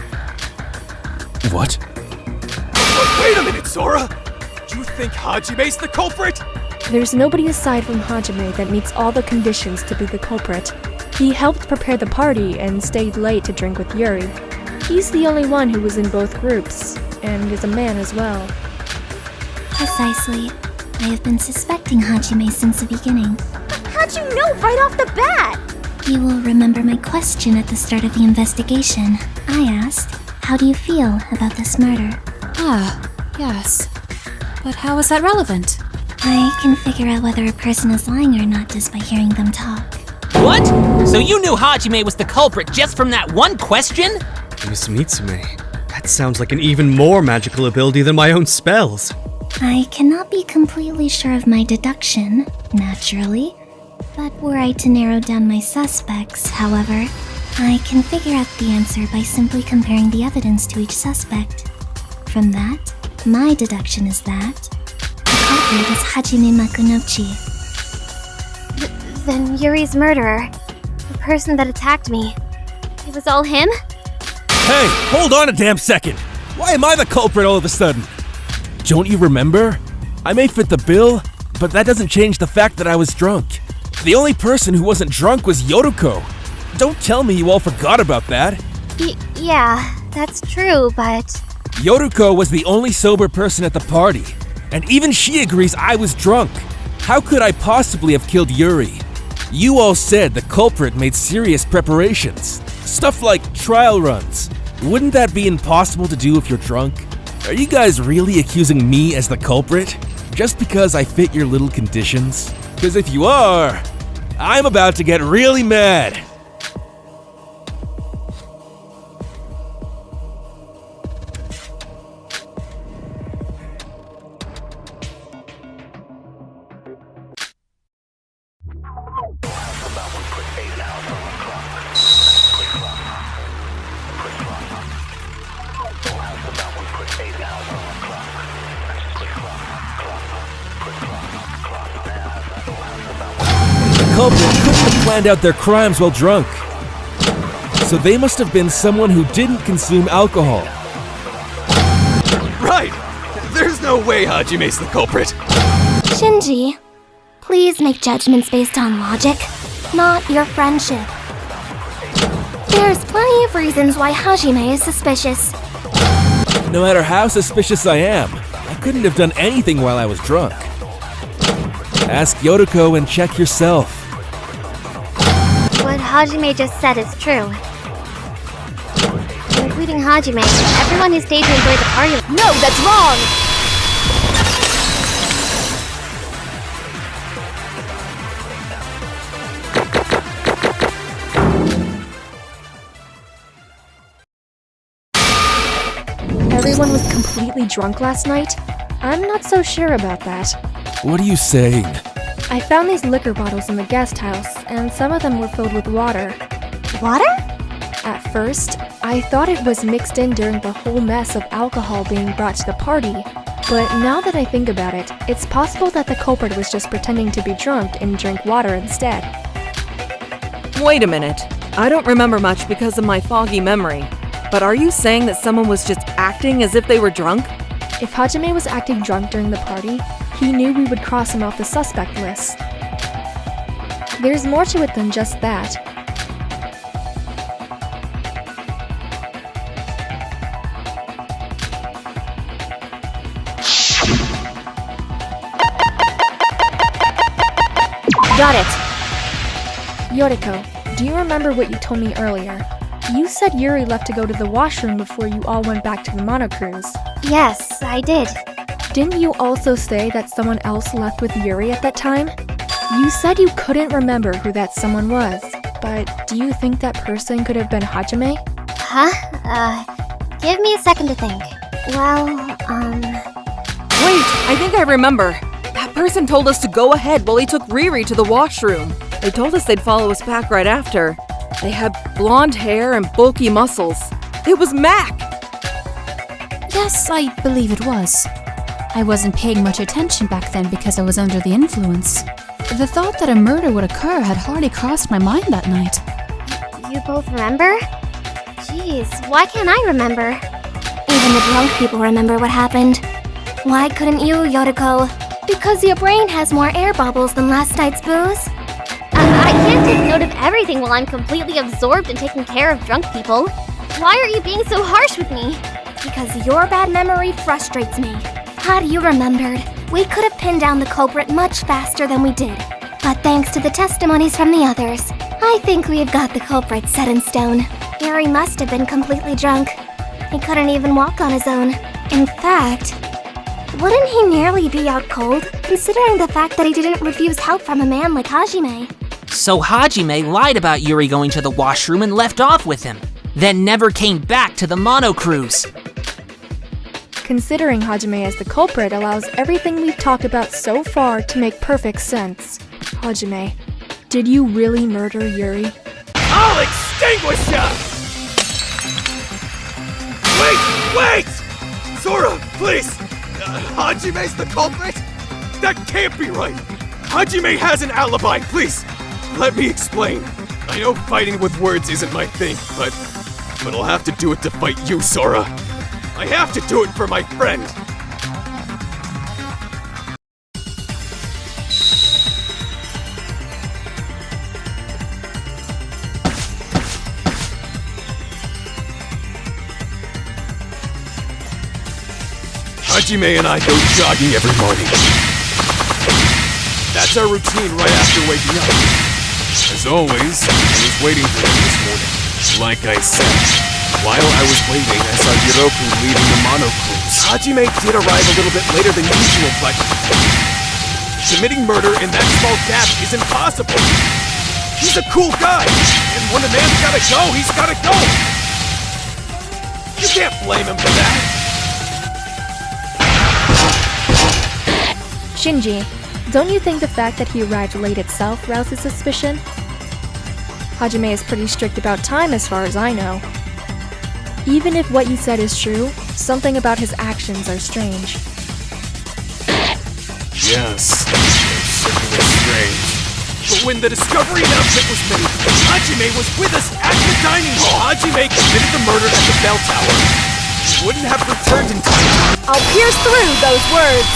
What? Wait a minute, Sora! Do you think Hajime's the culprit? There's nobody aside from Hajime that meets all the conditions to be the culprit. He helped prepare the party and stayed late to drink with Yuri. He's the only one who was in both groups, and is a man as well. Precisely. I have been suspecting Hajime since the beginning. How'd you know right off the bat? You will remember my question at the start of the investigation. I asked, how do you feel about this murder? Ah, yes. But how is that relevant? I can figure out whether a person is lying or not just by hearing them talk. What? So you knew Hajime was the culprit just from that one question? Miss Mitsume, that sounds like an even more magical ability than my own spells. I cannot be completely sure of my deduction, naturally. But were I to narrow down my suspects, however, I can figure out the answer by simply comparing the evidence to each suspect. From that, my deduction is that the culprit is Hajime Makunochi. Then Yuri's murderer, the person that attacked me, it was all him? Hey, hold on a damn second! Why am I the culprit all of a sudden? Don't you remember? I may fit the bill, but that doesn't change the fact that I was drunk. The only person who wasn't drunk was Yoroko. Don't tell me you all forgot about that. Yeah, that's true, but... Yoroko was the only sober person at the party, and even she agrees I was drunk. How could I possibly have killed Yuri? You all said the culprit made serious preparations. Stuff like trial runs. Wouldn't that be impossible to do if you're drunk? Are you guys really accusing me as the culprit? Just because I fit your little conditions? Because if you are, I'm about to get really mad. The culprit couldn't have planned out their crimes while drunk. So they must have been someone who didn't consume alcohol. Right! There's no way Hajime's the culprit. Shinji, please make judgments based on logic, not your friendship. There's plenty of reasons why Hajime is suspicious. No matter how suspicious I am, I couldn't have done anything while I was drunk. Ask Yotoko and check yourself. What Hajime just said is true. Including Hajime, everyone who stayed to enjoy the party. No, that's wrong! Everyone was completely drunk last night? I'm not so sure about that. What are you saying? I found these liquor bottles in the guest house, and some of them were filled with water. Water? At first, I thought it was mixed in during the whole mess of alcohol being brought to the party. But now that I think about it, it's possible that the culprit was just pretending to be drunk and drank water instead. Wait a minute. I don't remember much because of my foggy memory. But are you saying that someone was just acting as if they were drunk? If Hajime was acting drunk during the party, he knew we would cross him off the suspect list. There's more to it than just that. Got it. Yotoko, do you remember what you told me earlier? You said Yuri left to go to the washroom before you all went back to the monocruise. Yes, I did. Didn't you also say that someone else left with Yuri at that time? You said you couldn't remember who that someone was, but do you think that person could have been Hajime? Give me a second to think. Well, Wait, I think I remember. That person told us to go ahead while he took Riri to the washroom. They told us they'd follow us back right after. They had blonde hair and bulky muscles. It was Mac! Yes, I believe it was. I wasn't paying much attention back then because I was under the influence. The thought that a murder would occur had hardly crossed my mind that night. You both remember? Jeez, why can't I remember? Even the drunk people remember what happened. Why couldn't you, Yotoko? Because your brain has more air bubbles than last night's booze? I can't take note of everything while I'm completely absorbed in taking care of drunk people. Why are you being so harsh with me? Because your bad memory frustrates me. Had you remembered, we could have pinned down the culprit much faster than we did. But thanks to the testimonies from the others, I think we've got the culprit set in stone. Yuri must have been completely drunk. He couldn't even walk on his own. In fact, wouldn't he nearly be out cold, considering the fact that he didn't refuse help from a man like Hajime? So Hajime lied about Yuri going to the washroom and left off with him, then never came back to the monocruise. Considering Hajime as the culprit allows everything we've talked about so far to make perfect sense. Hajime, did you really murder Yuri? I'll extinguish ya! Wait! Sora, please! Hajime's the culprit? That can't be right! Hajime has an alibi, please! Let me explain. I know fighting with words isn't my thing, but I'll have to do it to fight you, Sora. I have to do it for my friend. Hajime and I go jogging every morning. That's our routine right after waking up. As always, I was waiting for him this morning. Like I said, while I was waiting, I saw Yoroku leaving the monocruise. Hajime did arrive a little bit later than usual, but committing murder in that small gap is impossible. He's a cool guy, and when a man's gotta go, he's gotta go. You can't blame him for that. Shinji, don't you think the fact that he arrived late itself rouses suspicion? Hajime is pretty strict about time as far as I know. Even if what you said is true, Something about his actions are strange. Yes, they're certainly strange. But when the discovery announcement was made, Hajime was with us at the dining hall. Hajime committed the murder at the bell tower. He wouldn't have returned in time. I'll pierce through those words!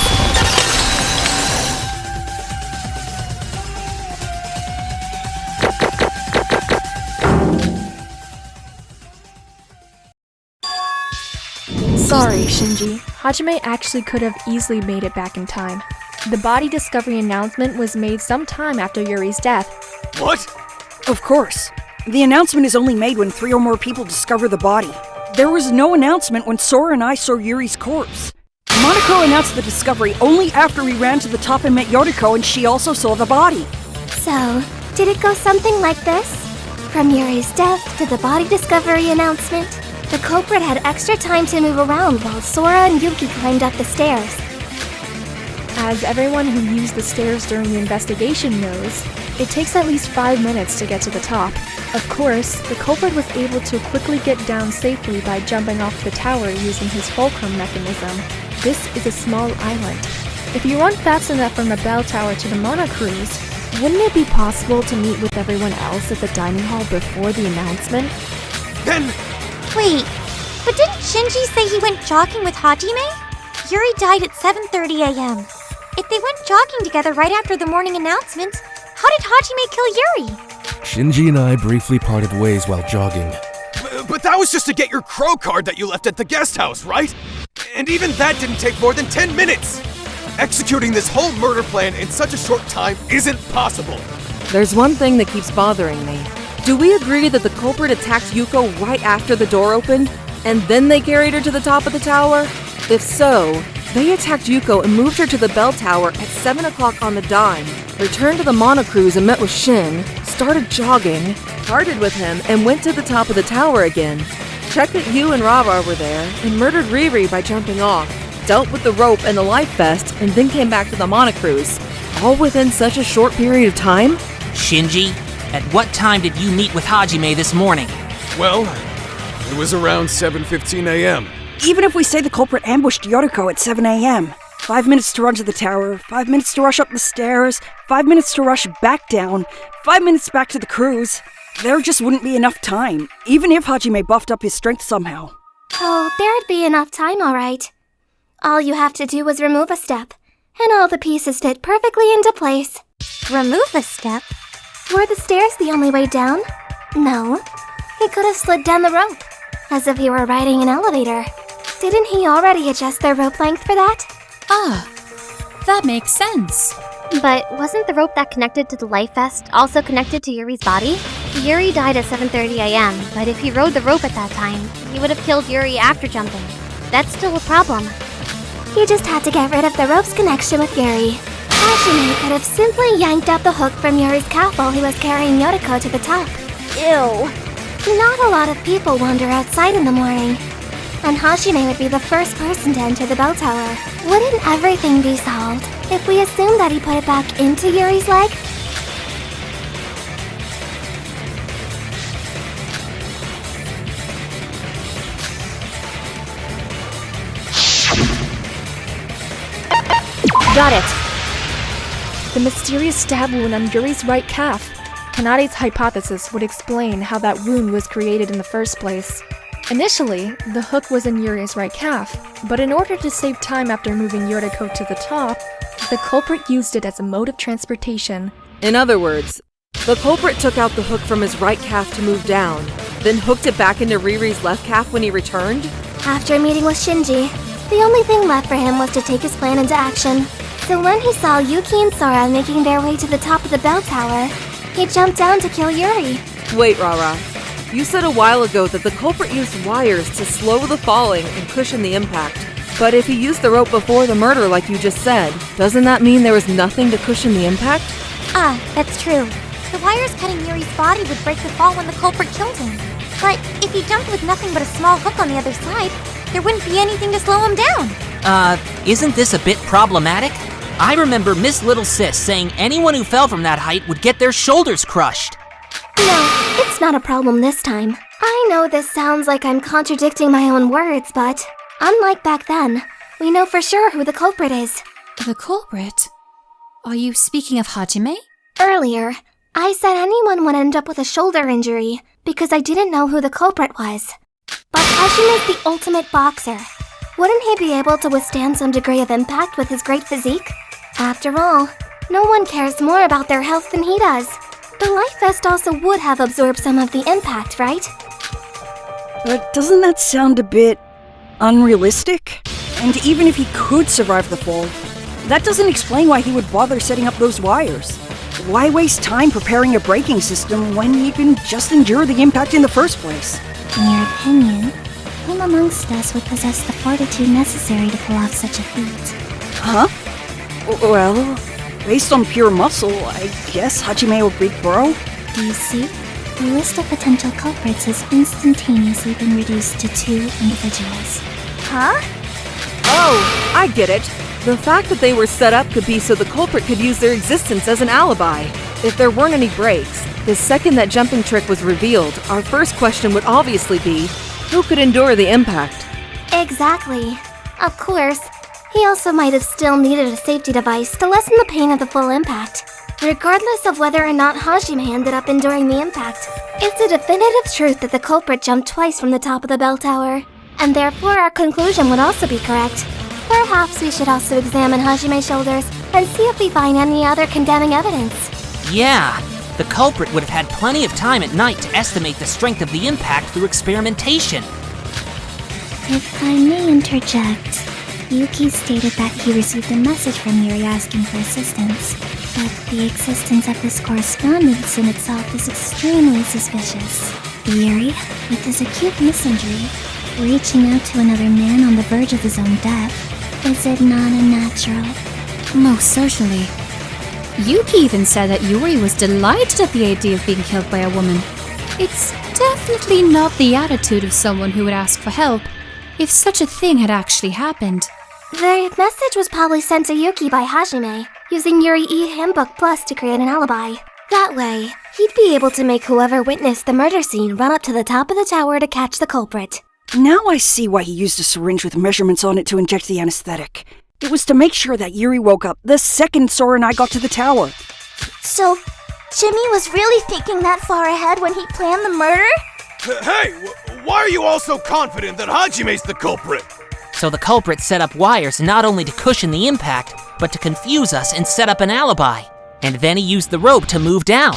Sorry, Shinji. Hajime actually could have easily made it back in time. The body discovery announcement was made sometime after Yuri's death. What? Of course. The announcement is only made when 3 or more people discover the body. There was no announcement when Sora and I saw Yuri's corpse. Monoko announced the discovery only after we ran to the top and met Yoriko, and she also saw the body. So, did it go something like this? From Yuri's death to the body discovery announcement, the culprit had extra time to move around while Sora and Yuki climbed up the stairs. As everyone who used the stairs during the investigation knows, it takes at least 5 minutes to get to the top. Of course, the culprit was able to quickly get down safely by jumping off the tower using his fulcrum mechanism. This is a small island. If you run fast enough from the bell tower to the Monocruise, wouldn't it be possible to meet with everyone else at the dining hall before the announcement? Then... Wait, but didn't Shinji say he went jogging with Hajime? Yuri died at 7:30 a.m. If they went jogging together right after the morning announcement, how did Hajime kill Yuri? Shinji and I briefly parted ways while jogging. But that was just to get your crow card that you left at the guest house, right? And even that didn't take more than 10 minutes! Executing this whole murder plan in such a short time isn't possible! There's one thing that keeps bothering me. Do we agree that the culprit attacked Yuko right after the door opened, and then they carried her to the top of the tower? If so, they attacked Yuko and moved her to the bell tower at 7 o'clock on the dime, returned to the Monocruise and met with Shin, started jogging, parted with him, and went to the top of the tower again. Checked that you and Rara were there, and murdered Riri by jumping off, dealt with the rope and the life vest, and then came back to the Monocruise. All within such a short period of time? Shinji, at what time did you meet with Hajime this morning? Well, it was around 7:15 a.m. Even if we say the culprit ambushed Yoriko at 7 a.m., 5 minutes to run to the tower, 5 minutes to rush up the stairs, 5 minutes to rush back down, 5 minutes back to the cruise, there just wouldn't be enough time, even if Hajime buffed up his strength somehow. Oh, there'd be enough time, alright. All you have to do was remove a step, and all the pieces fit perfectly into place. Remove a step? Were the stairs the only way down? No. He could have slid down the rope, as if he were riding an elevator. Didn't he already adjust their rope length for that? Ah, that makes sense. But wasn't the rope that connected to the life vest also connected to Yuri's body? Yuri died at 7:30 a.m., but if he rode the rope at that time, he would have killed Yuri after jumping. That's still a problem. He just had to get rid of the rope's connection with Yuri. Hajime could have simply yanked out the hook from Yuri's calf while he was carrying Yoriko to the top. Ew. Not a lot of people wander outside in the morning, and Hajime would be the first person to enter the bell tower. Wouldn't everything be solved if we assume that he put it back into Yuri's leg? Got it! The mysterious stab wound on Yuri's right calf. Kanade's hypothesis would explain how that wound was created in the first place. Initially, the hook was in Yuri's right calf, but in order to save time after moving Yoriko to the top, the culprit used it as a mode of transportation. In other words, the culprit took out the hook from his right calf to move down, then hooked it back into Riri's left calf when he returned? After meeting with Shinji, the only thing left for him was to take his plan into action. So when he saw Yuki and Sora making their way to the top of the bell tower, he jumped down to kill Yuri. Wait, Rara. You said a while ago that the culprit used wires to slow the falling and cushion the impact. But if he used the rope before the murder like you just said, doesn't that mean there was nothing to cushion the impact? Ah, that's true. The wires cutting Yuri's body would break the fall when the culprit killed him. But if he jumped with nothing but a small hook on the other side, there wouldn't be anything to slow him down. Isn't this a bit problematic? I remember Miss Little Sis saying anyone who fell from that height would get their shoulders crushed. No, it's not a problem this time. I know this sounds like I'm contradicting my own words, but Unlike back then, we know for sure who the culprit is. The culprit? Are you speaking of Hajime? Earlier, I said anyone would end up with a shoulder injury because I didn't know who the culprit was. But Hajime's the ultimate boxer. Wouldn't he be able to withstand some degree of impact with his great physique? After all, no one cares more about their health than he does. The life vest also would have absorbed some of the impact, right? But doesn't that sound a bit unrealistic? And even if he could survive the fall, that doesn't explain why he would bother setting up those wires. Why waste time preparing a braking system when you can just endure the impact in the first place? In your opinion, whom amongst us would possess the fortitude necessary to pull off such a feat? Huh? Well, based on pure muscle, I guess Hajime or Big Bro. Do you see? The list of potential culprits has instantaneously been reduced to 2 individuals. Huh? Oh, I get it. The fact that they were set up could be so the culprit could use their existence as an alibi. If there weren't any breaks, the second that jumping trick was revealed, our first question would obviously be, who could endure the impact? Exactly. Of course, he also might have still needed a safety device to lessen the pain of the full impact. Regardless of whether or not Hajime ended up enduring the impact, it's a definitive truth that the culprit jumped twice from the top of the bell tower, and therefore our conclusion would also be correct. Perhaps we should also examine Hajime's shoulders and see if we find any other condemning evidence. Yeah, the culprit would have had plenty of time at night to estimate the strength of the impact through experimentation. If I may interject, Yuki stated that he received a message from Yuri asking for assistance, but the existence of this correspondence in itself is extremely suspicious. Yuri, with his acute wrist injury, reaching out to another man on the verge of his own death, is it not unnatural? Most certainly. Yuki even said that Yuri was delighted at the idea of being killed by a woman. It's definitely not the attitude of someone who would ask for help if such a thing had actually happened. The message was probably sent to Yuki by Hajime, using Yuri E-Handbook Plus to create an alibi. That way, he'd be able to make whoever witnessed the murder scene run up to the top of the tower to catch the culprit. Now I see why he used a syringe with measurements on it to inject the anesthetic. It was to make sure that Yuri woke up the second Sora and I got to the tower. So, Jimmy was really thinking that far ahead when he planned the murder? Hey, why are you all so confident that Hajime's the culprit? So the culprit set up wires not only to cushion the impact, but to confuse us and set up an alibi. And then he used the rope to move down.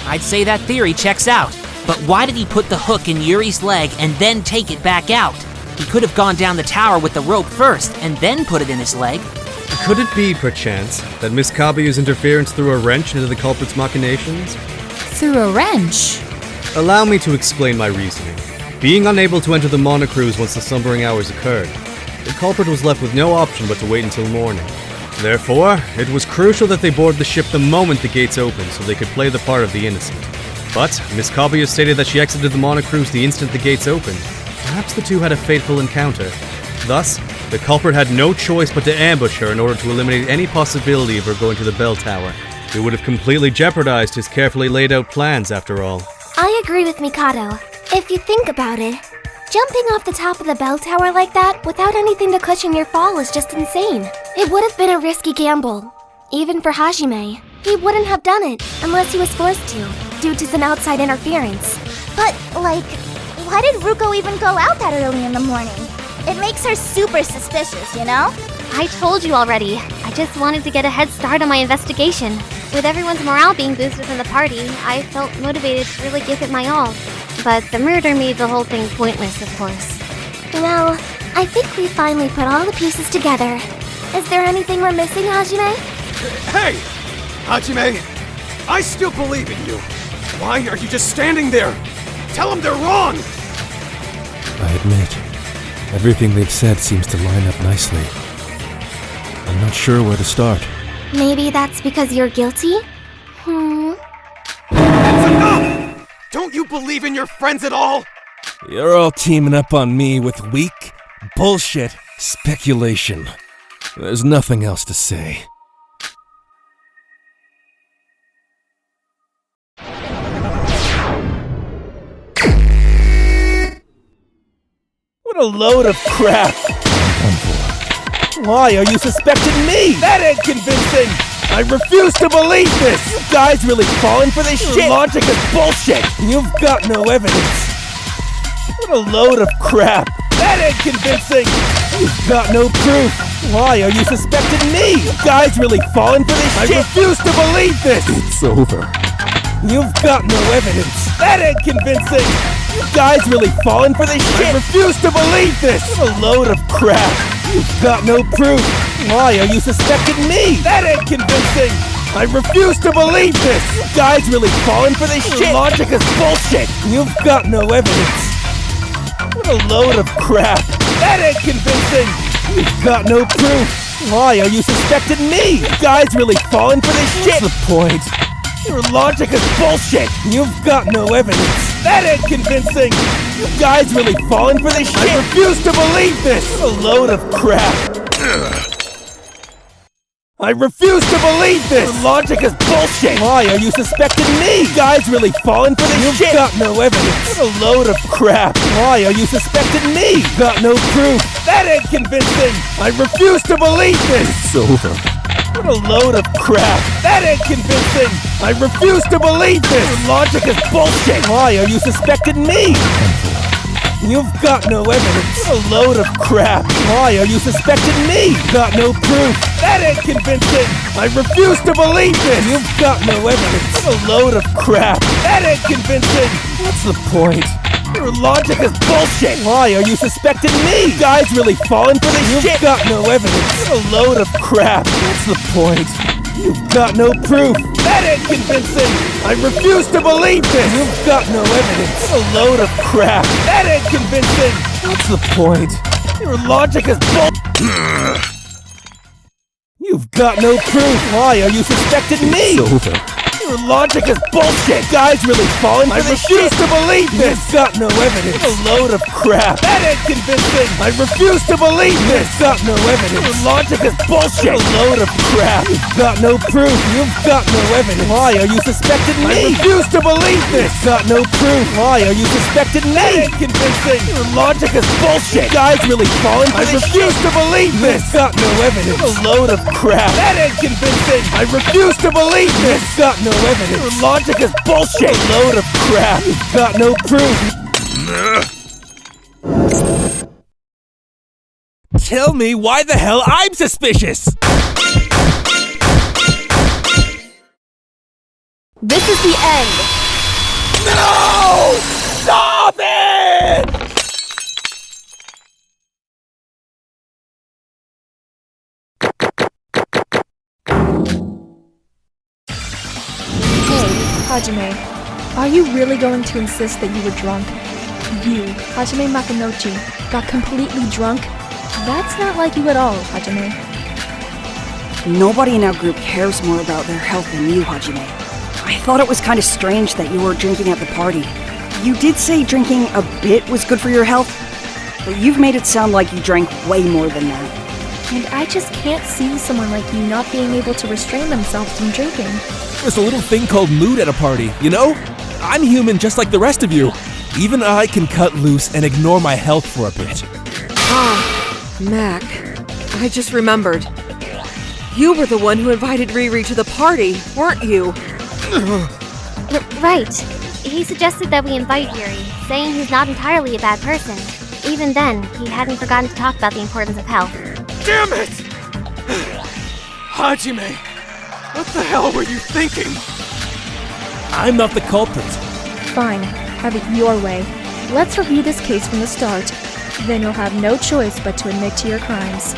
I'd say that theory checks out. But why did he put the hook in Yuri's leg and then take it back out? He could have gone down the tower with the rope first and then put it in his leg. Could it be, perchance, that Miss Kabuya's interference threw a wrench into the culprit's machinations? Through a wrench? Allow me to explain my reasoning. Being unable to enter the monocruise once the slumbering hours occurred, the culprit was left with no option but to wait until morning. Therefore, it was crucial that they board the ship the moment the gates opened so they could play the part of the innocent. But Miss Kabuya stated that she exited the monocruise the instant the gates opened. Perhaps the two had a fateful encounter. Thus, the culprit had no choice but to ambush her in order to eliminate any possibility of her going to the bell tower. It would have completely jeopardized his carefully laid out plans, after all. I agree with Mikado. If you think about it, jumping off the top of the bell tower like that without anything to cushion your fall is just insane. It would have been a risky gamble. Even for Hajime, he wouldn't have done it unless he was forced to, due to some outside interference. But, why did Ruko even go out that early in the morning? It makes her super suspicious, you know? I told you already. I just wanted to get a head start on my investigation. With everyone's morale being boosted from the party, I felt motivated to really give it my all. But the murder made the whole thing pointless, of course. Well, I think we finally put all the pieces together. Is there anything we're missing, Hajime? Hey! Hajime, I still believe in you. Why are you just standing there? Tell them they're wrong! I admit, everything they've said seems to line up nicely. I'm not sure where to start. Maybe that's because you're guilty? That's enough! Don't you believe in your friends at all? You're all teaming up on me with weak, bullshit speculation. There's nothing else to say. What a load of crap! Why are you suspecting me? That ain't convincing! I refuse to believe this! You guys really falling for this shit? Your logic is bullshit! You've got no evidence! What a load of crap! That ain't convincing! You've got no proof! Why are you suspecting me? You guys really falling for this shit? I refuse to believe this! It's over. You've got no evidence! That ain't convincing! You guys really falling for this shit? I refuse to believe this! What a load of crap! You've got no proof! Why are you suspecting me? That ain't convincing! I refuse to believe this! You guys really falling for this shit? Your logic is bullshit! You've got no evidence! What a load of crap! That ain't convincing! You've got no proof! Why are you suspecting me? You guys really falling for this shit? What's the point? Your logic is bullshit! You've got no evidence! That ain't convincing! You guys really falling for this shit? I refuse to believe this! What a load of crap! I refuse to believe this! Your logic is bullshit! Why are you suspecting me? You guys really falling for this shit? You've got no evidence! What a load of crap! Why are you suspecting me? You've got no proof! That ain't convincing! I refuse to believe this! It's over. What a load of crap! That ain't convincing! I refuse to believe this! Your logic is bullshit! Why are you suspecting me? You've got no evidence! What a load of crap! Why are you suspecting me? You've got no proof! That ain't convincing! I refuse to believe this! You've got no evidence! What a load of crap! That ain't convincing! What's the point? Your logic is bullshit! Why are you suspecting me? You guys really falling for this shit? You've got no evidence! What a load of crap! What's the point? You've got no proof! That ain't convincing! I refuse to believe this! You've got no evidence! What a load of crap! That ain't convincing! What's the point? Your logic is bull- You've got no proof! Why are you suspecting me? It's over. Your logic is bullshit! Guys really falling for this shit! I refuse to believe this! You've got no evidence! What a load of crap! That ain't convincing! I refuse to believe this! You've got no evidence! Your logic is bullshit! What a load of crap! You've got no proof! You've got no evidence! Why are you suspecting me? I refuse to believe this! You've got no proof! Why are you suspecting me? That ain't convincing! Your logic is bullshit! Guys really falling for this shit! I refuse to believe this! You've got no evidence! What a load of crap! That ain't convincing! I refuse to believe this! You've got no evidence! Your logic is bullshit! A load of crap! You've got no proof! Tell me why the hell I'm suspicious! This is the end! No! Stop it! Hajime, are you really going to insist that you were drunk? You, Hajime Makunouchi, got completely drunk? That's not like you at all, Hajime. Nobody in our group cares more about their health than you, Hajime. I thought it was kind of strange that you were drinking at the party. You did say drinking a bit was good for your health, but you've made it sound like you drank way more than that. And I just can't see someone like you not being able to restrain themselves from drinking. There's a little thing called mood at a party, you know? I'm human just like the rest of you. Even I can cut loose and ignore my health for a bit. Ah, Mac. I just remembered. You were the one who invited Riri to the party, weren't you? Right. He suggested that we invite Yuri, saying he's not entirely a bad person. Even then, he hadn't forgotten to talk about the importance of health. Damn it! Hajime, what the hell were you thinking? I'm not the culprit. Fine, have it your way. Let's review this case from the start. Then you'll have no choice but to admit to your crimes.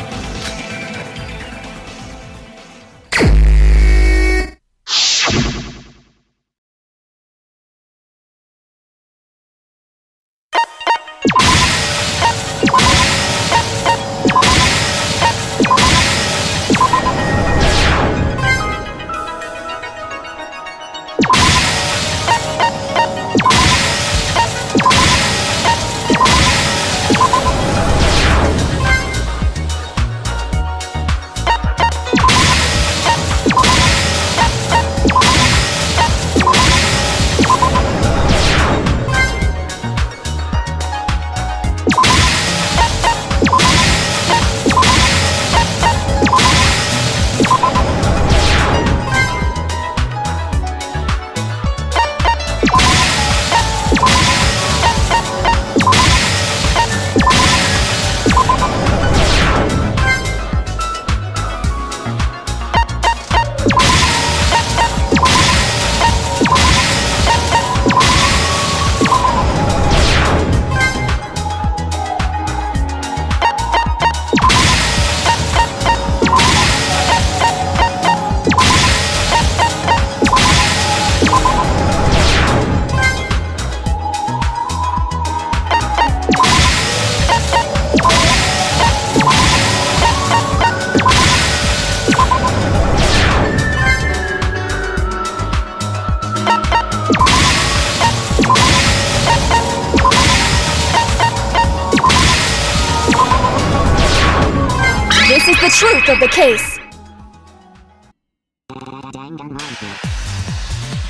is the truth of the case.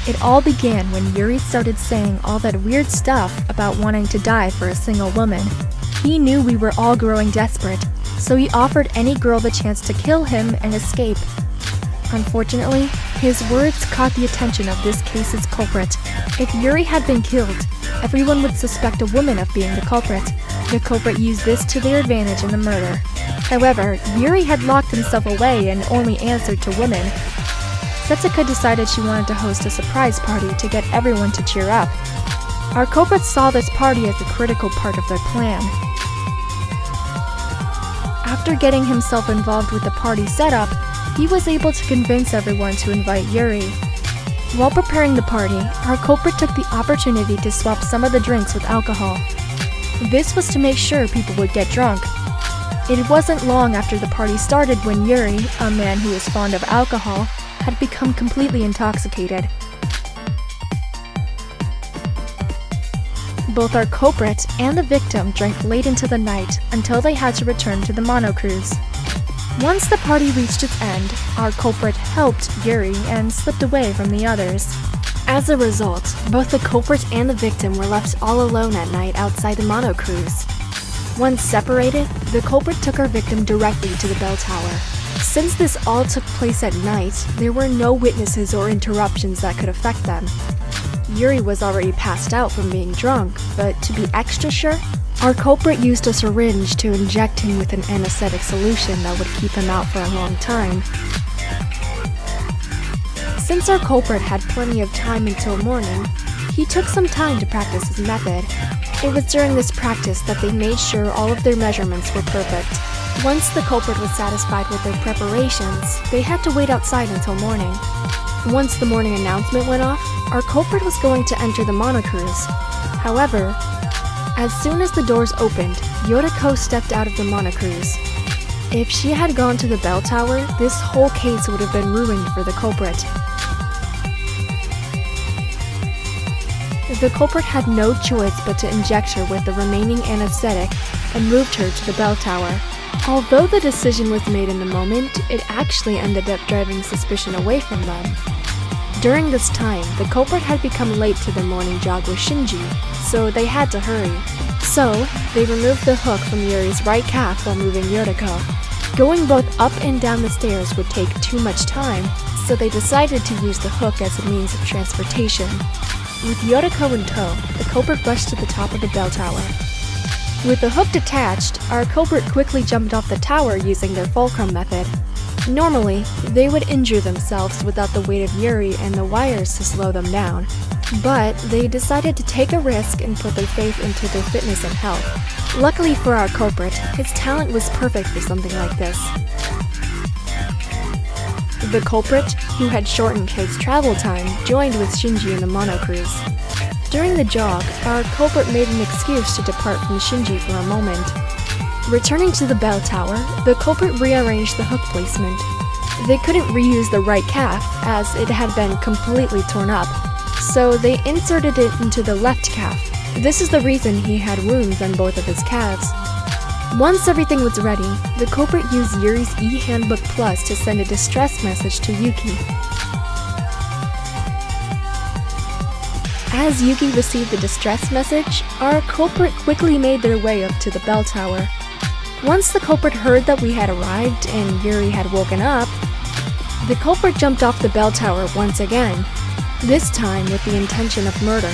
It all began when Yuri started saying all that weird stuff about wanting to die for a single woman. He knew we were all growing desperate, so he offered any girl the chance to kill him and escape. Unfortunately, his words caught the attention of this case's culprit. If Yuri had been killed, everyone would suspect a woman of being the culprit. The culprit used this to their advantage in the murder. However, Yuri had locked himself away and only answered to women. Setsuka decided she wanted to host a surprise party to get everyone to cheer up. Our culprit saw this party as a critical part of their plan. After getting himself involved with the party setup, he was able to convince everyone to invite Yuri. While preparing the party, our culprit took the opportunity to swap some of the drinks with alcohol. This was to make sure people would get drunk. It wasn't long after the party started when Yuri, a man who was fond of alcohol, had become completely intoxicated. Both our culprit and the victim drank late into the night until they had to return to the monocruise. Once the party reached its end, our culprit helped Yuri and slipped away from the others. As a result, both the culprit and the victim were left all alone at night outside the monocruise. Once separated, the culprit took our victim directly to the bell tower. Since this all took place at night, there were no witnesses or interruptions that could affect them. Yuri was already passed out from being drunk, but to be extra sure, our culprit used a syringe to inject him with an anesthetic solution that would keep him out for a long time. Since our culprit had plenty of time until morning, he took some time to practice his method. It was during this practice that they made sure all of their measurements were perfect. Once the culprit was satisfied with their preparations, they had to wait outside until morning. Once the morning announcement went off, our culprit was going to enter the monocruise. However, as soon as the doors opened, Yoriko stepped out of the monocruise. If she had gone to the bell tower, this whole case would have been ruined for the culprit. The culprit had no choice but to inject her with the remaining anesthetic and moved her to the bell tower. Although the decision was made in the moment, it actually ended up driving suspicion away from them. During this time, the culprit had become late to their morning jog with Shinji, so they had to hurry. So, they removed the hook from Yuri's right calf while moving Yoriko. Going both up and down the stairs would take too much time, so they decided to use the hook as a means of transportation. With Yoriko in tow, the culprit rushed to the top of the bell tower. With the hook detached, our culprit quickly jumped off the tower using their fulcrum method. Normally, they would injure themselves without the weight of Yuri and the wires to slow them down, but they decided to take a risk and put their faith into their fitness and health. Luckily for our culprit, his talent was perfect for something like this. The culprit, who had shortened his travel time, joined with Shinji in the monocruise. During the jog, our culprit made an excuse to depart from Shinji for a moment. Returning to the bell tower, the culprit rearranged the hook placement. They couldn't reuse the right calf, as it had been completely torn up, so they inserted it into the left calf. This is the reason he had wounds on both of his calves. Once everything was ready, the culprit used Yuri's e-handbook plus to send a distress message to Yuki. As Yuki received the distress message, our culprit quickly made their way up to the bell tower. Once the culprit heard that we had arrived and Yuri had woken up, the culprit jumped off the bell tower once again, this time with the intention of murder.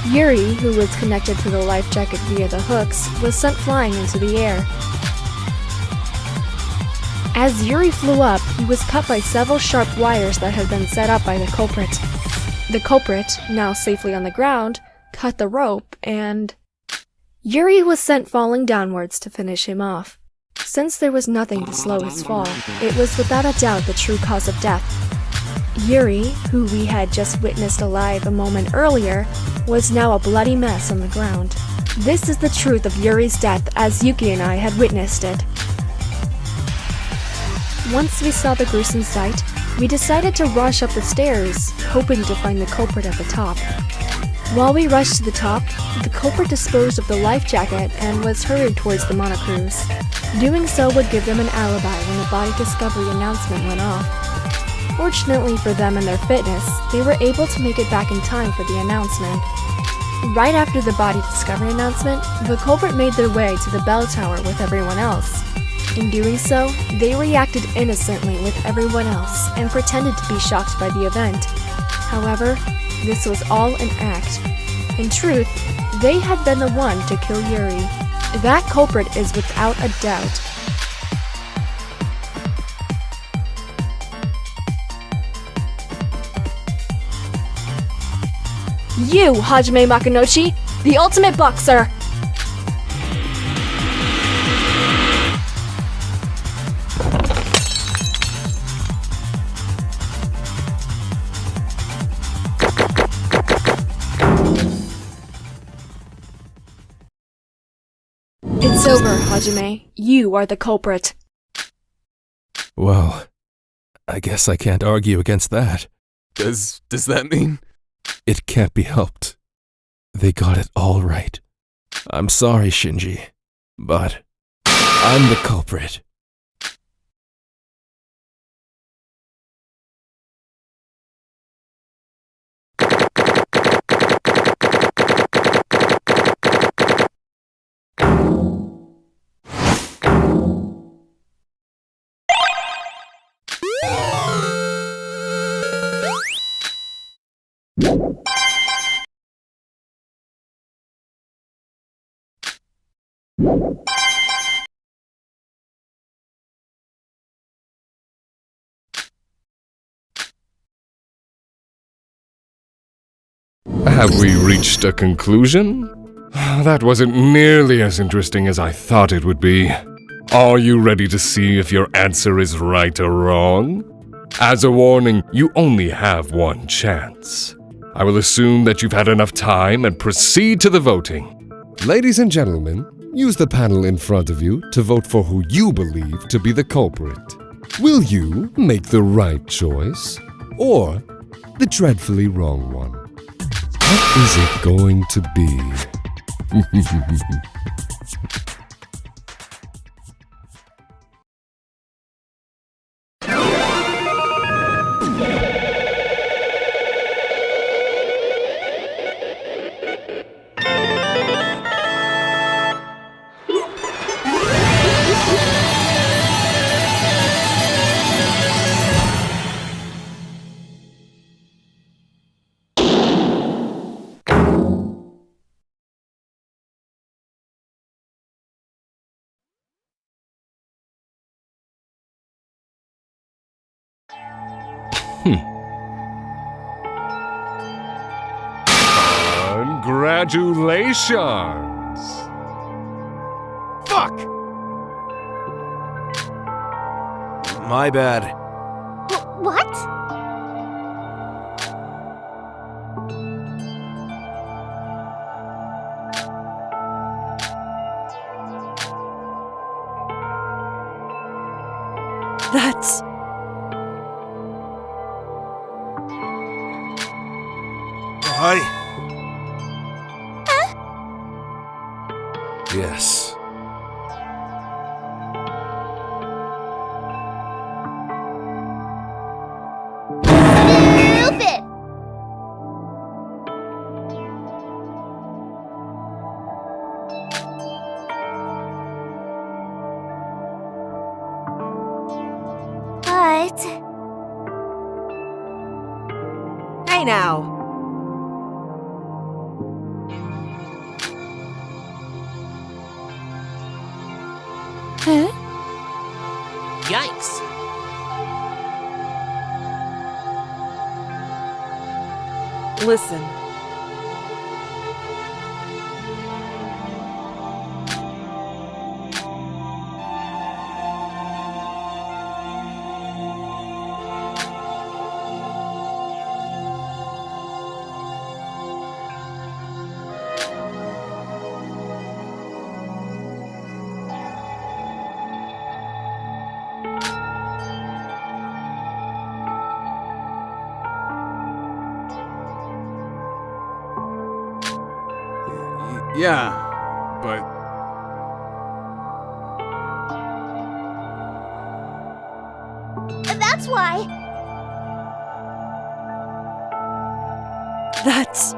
Yuri, who was connected to the life jacket via the hooks, was sent flying into the air. As Yuri flew up, he was cut by several sharp wires that had been set up by the culprit. The culprit, now safely on the ground, cut the rope and... Yuri was sent falling downwards to finish him off. Since there was nothing to slow his fall, it was without a doubt the true cause of death. Yuri, who we had just witnessed alive a moment earlier, was now a bloody mess on the ground. This is the truth of Yuri's death as Yuki and I had witnessed it. Once we saw the gruesome sight, we decided to rush up the stairs, hoping to find the culprit at the top. While we rushed to the top, the culprit disposed of the life jacket and was hurried towards the monocruise. Doing so would give them an alibi when the body discovery announcement went off. Fortunately for them and their fitness, they were able to make it back in time for the announcement. Right after the body discovery announcement, the culprit made their way to the bell tower with everyone else. In doing so, they reacted innocently with everyone else and pretended to be shocked by the event. However, this was all an act. In truth, they had been the one to kill Yuri. That culprit is without a doubt. You, Hajime Makunochi, the ultimate boxer! It's over, Hajime. You are the culprit. Well, I guess I can't argue against that. Does that mean? It can't be helped. They got it all right. I'm sorry, Shinji, but I'm the culprit. Have we reached a conclusion? That wasn't nearly as interesting as I thought it would be. Are you ready to see if your answer is right or wrong? As a warning, you only have one chance. I will assume that you've had enough time and proceed to the voting. Ladies and gentlemen, use the panel in front of you to vote for who you believe to be the culprit. Will you make the right choice or the dreadfully wrong one? What is it going to be? Congratulations! Fuck! My bad. What? That's... Hi. Yes. Stupid! But... Hey now. Huh? Yikes. Listen. Yeah, but That's why. That's...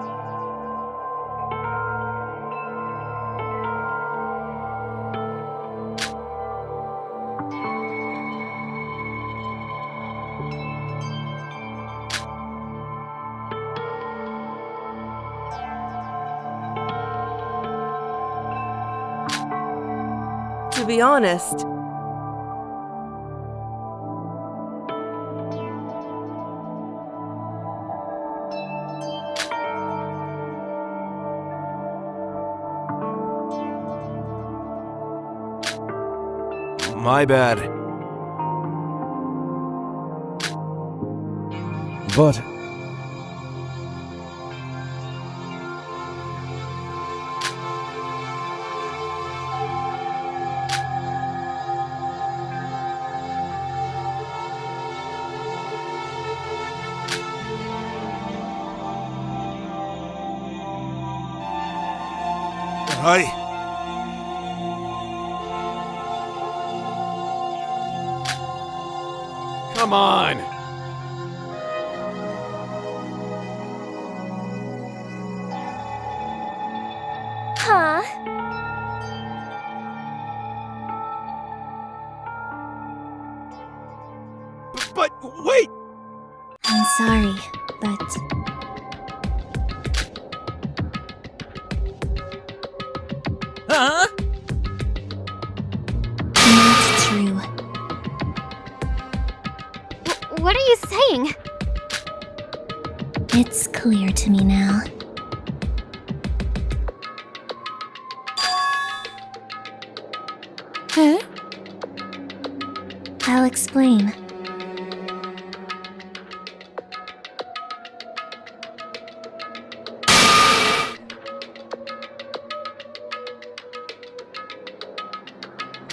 To be honest, My bad. But... Hi. come on! Huh? But wait! I'm sorry, but Huh? not true. What are you saying? It's clear to me now. Huh? I'll explain.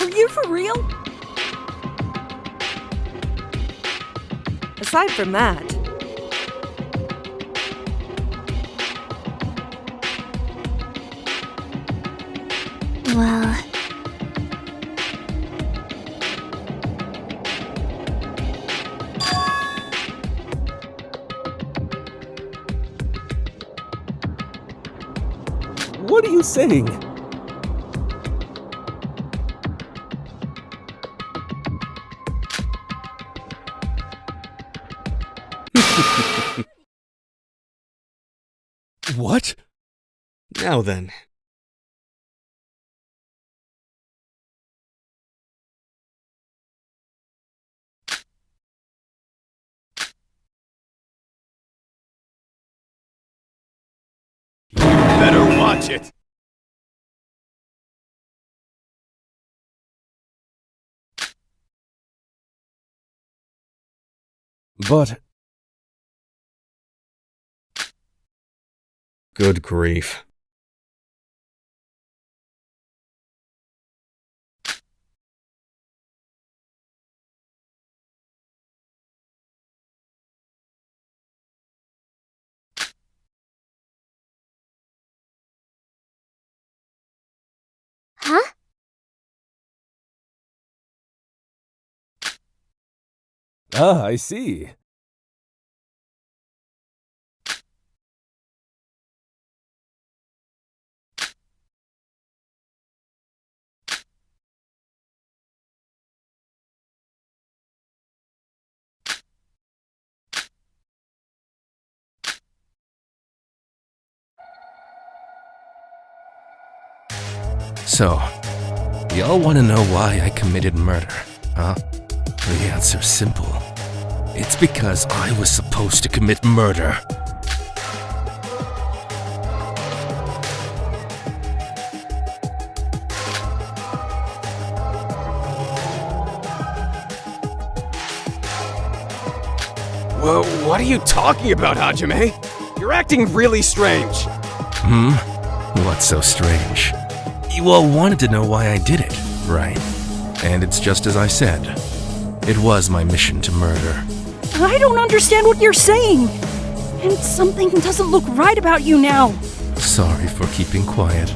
Are you for real? aside from that, well, What are you saying? What? Now then. Better watch it! But... Good grief. Huh? Ah, I see. So, y'all want to know why I committed murder, huh? The answer's simple. It's because I was supposed to commit murder. Whoa, what are you talking about, Hajime? You're acting really strange. What's so strange? You all wanted to know why I did it, right? And it's just as I said. It was my mission to murder. I don't understand what you're saying. And something doesn't look right about you now. Sorry for keeping quiet.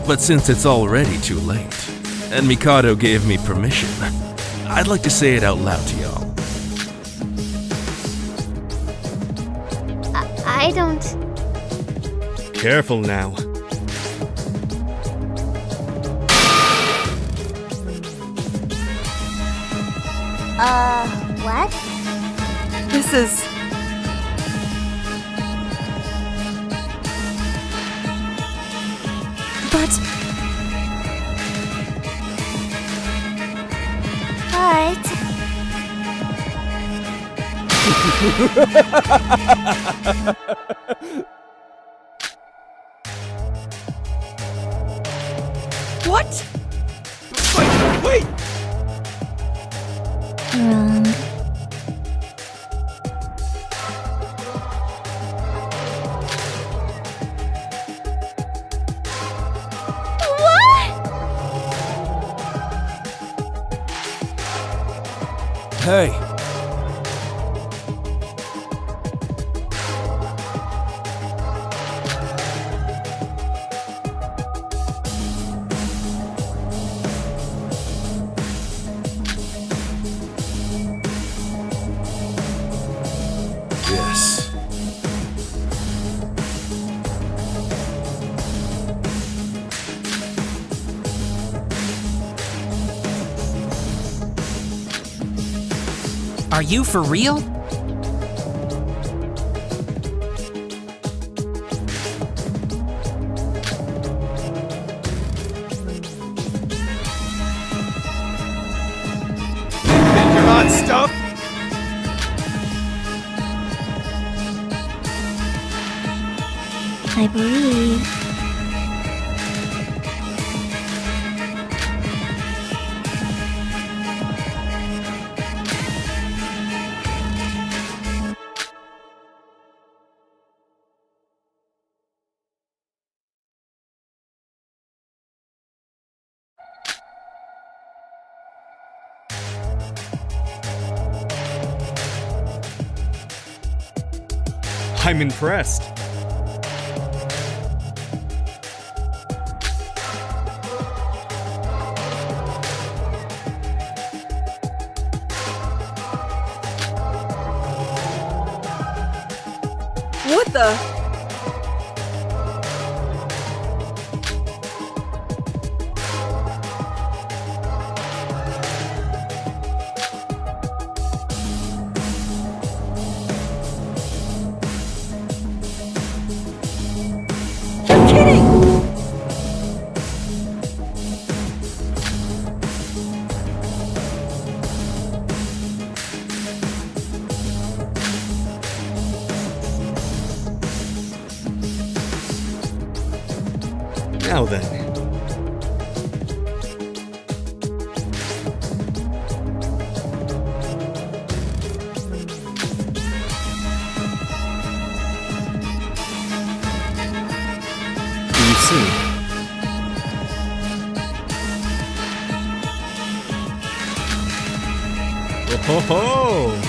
But since it's already too late, and Mikado gave me permission, I'd like to say it out loud to y'all. I don't... Careful now. What? This is... But What? Wait! wrong. Hey. Yes. Are you for real? You're hot stuff? I believe. I'm impressed. What the? You're kidding! Now then. You see. Oh ho ho!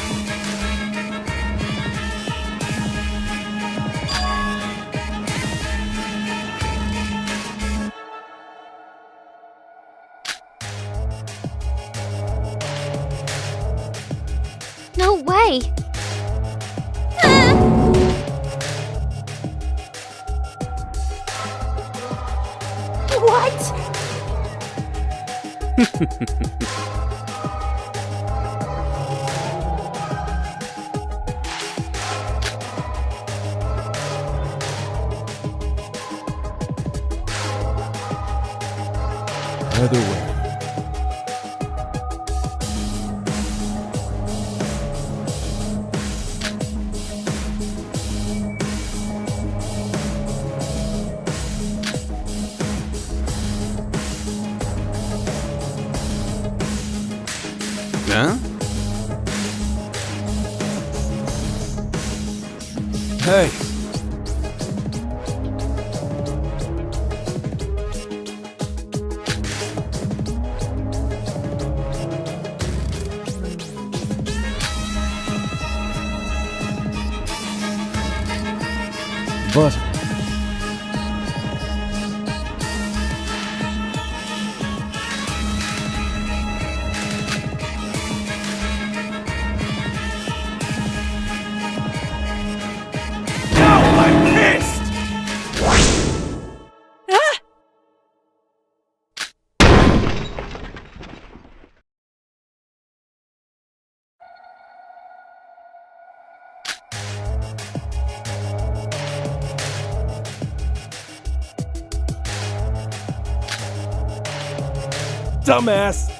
No way! What? Either way. Huh? Hey. But dumbass!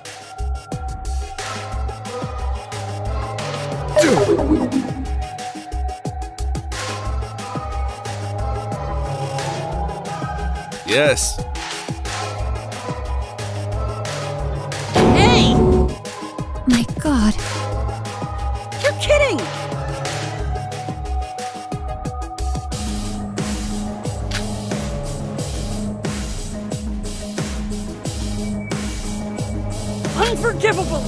Yes. Hey! My god. You're kidding! Unforgivable!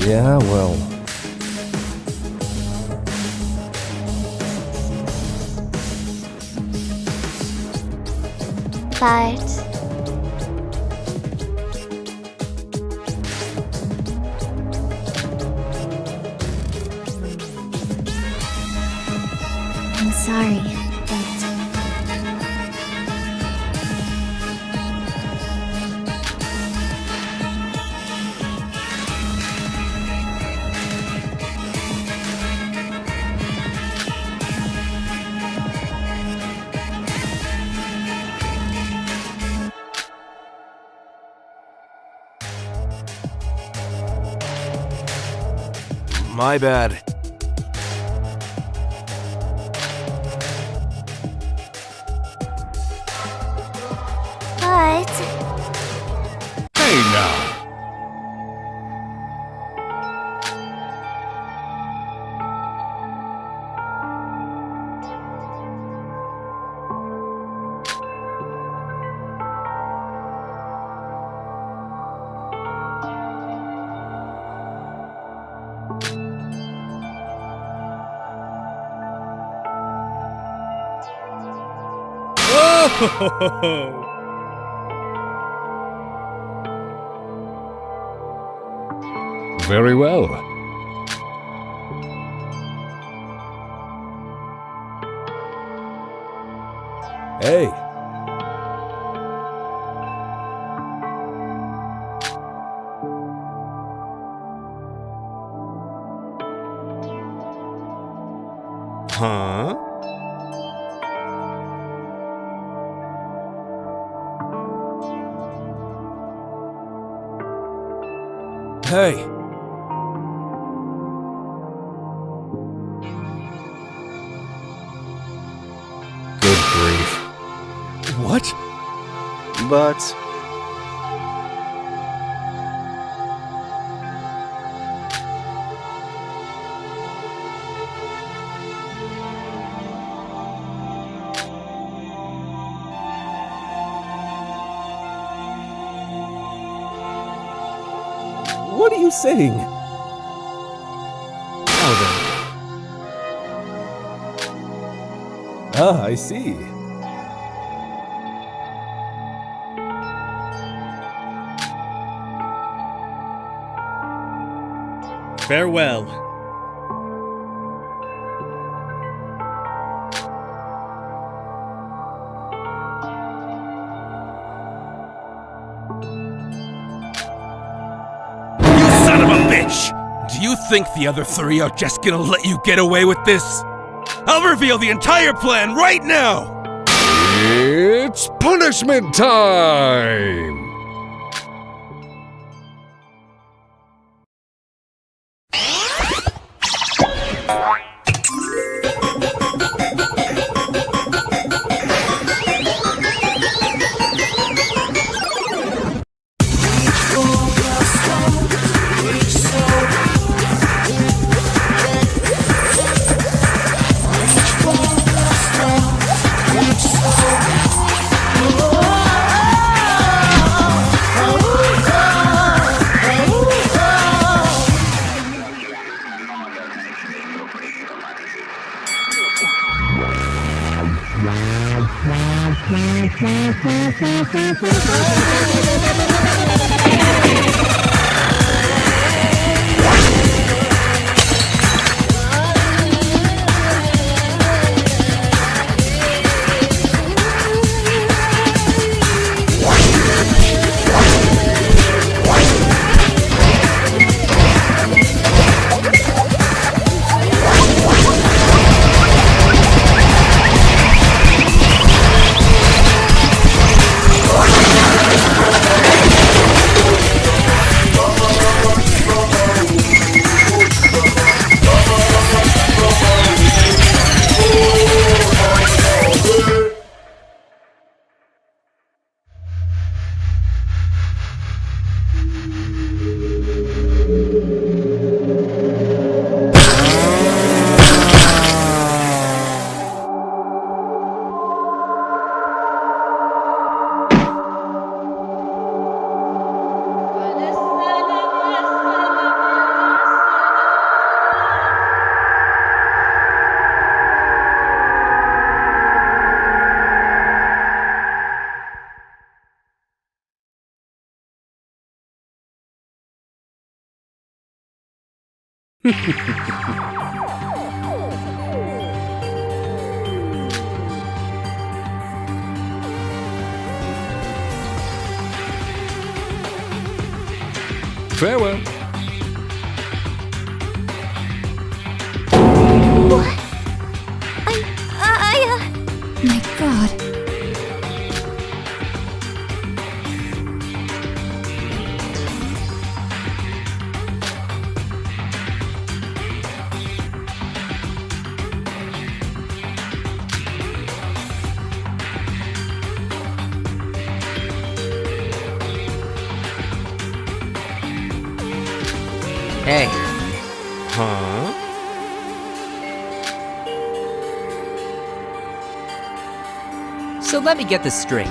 Yeah, well. But I'm sorry, but My bad. But Hey now! Very well. Hey. Huh? Hey. Good grief. What? But What are you saying? Now then. Ah, I see. Farewell. Son of a bitch! Do you think the other three are just gonna let you get away with this? I'll reveal the entire plan right now! It's punishment time! Farewell. What? My god. Hey, Huh? so let me get this straight.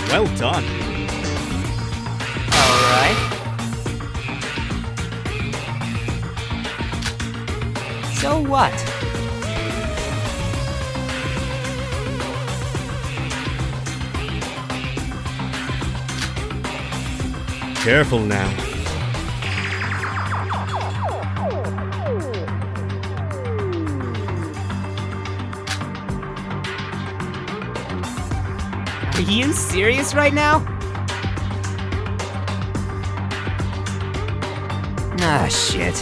Well done. Alright. So what? Careful now. Are you serious right now? Ah, shit.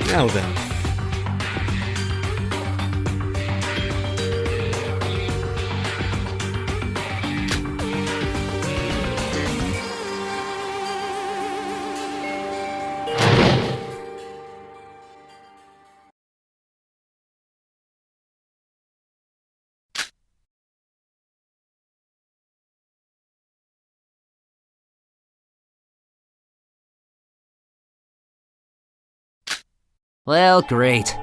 Now then. Well, great.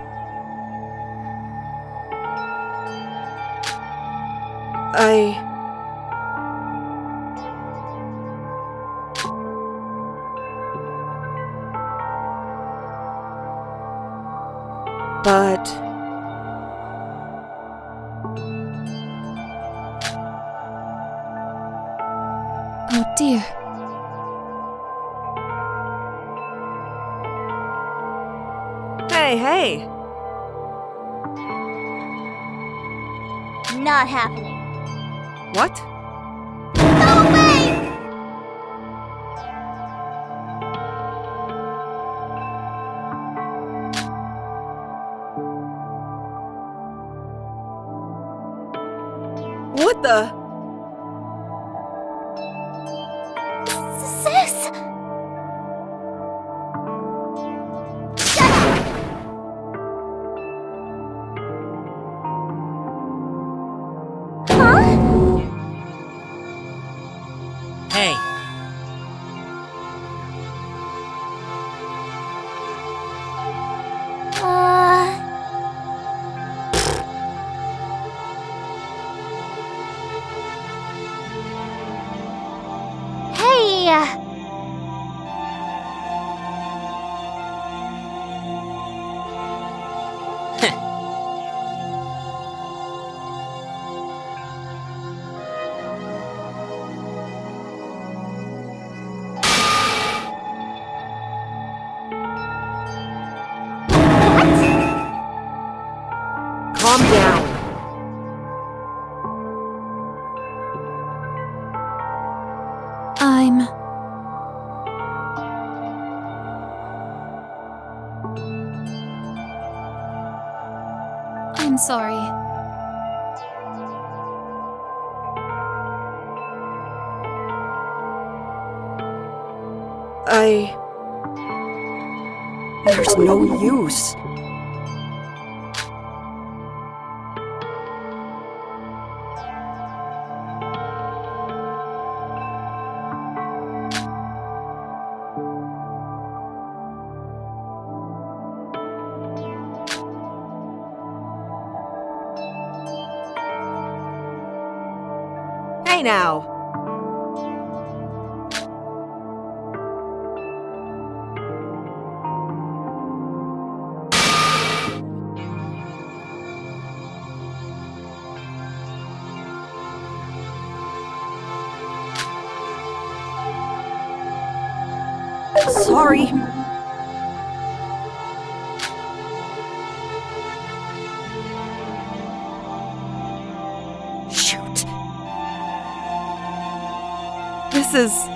But... Oh dear. Hey. Not happening. What? No way! What the? Sis! Hey, Hey! Calm down. I'm sorry. There's no use. now! Sorry. Shoot. This is...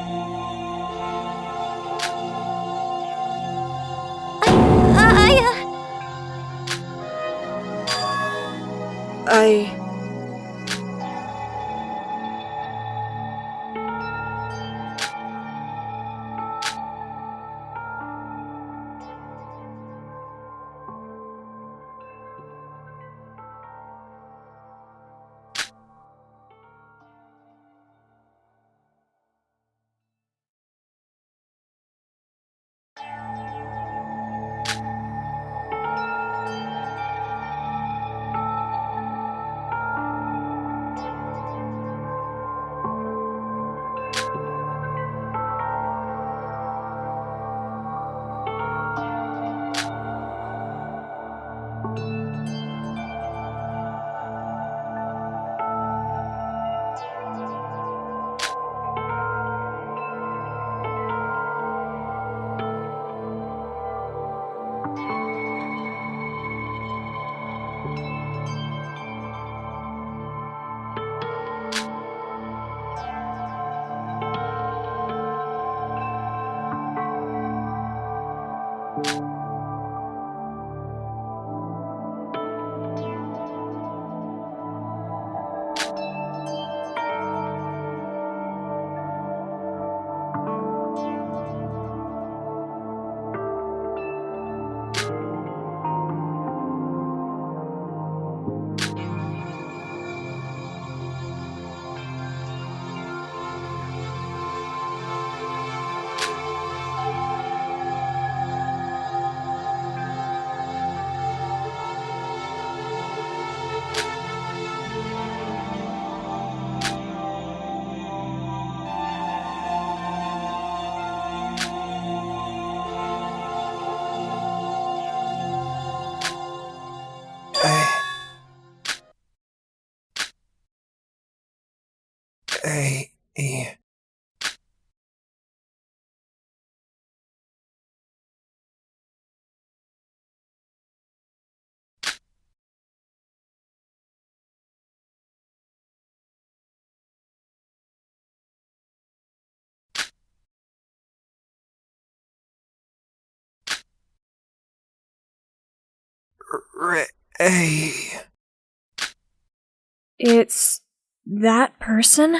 It's that person?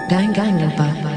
Danganronpa.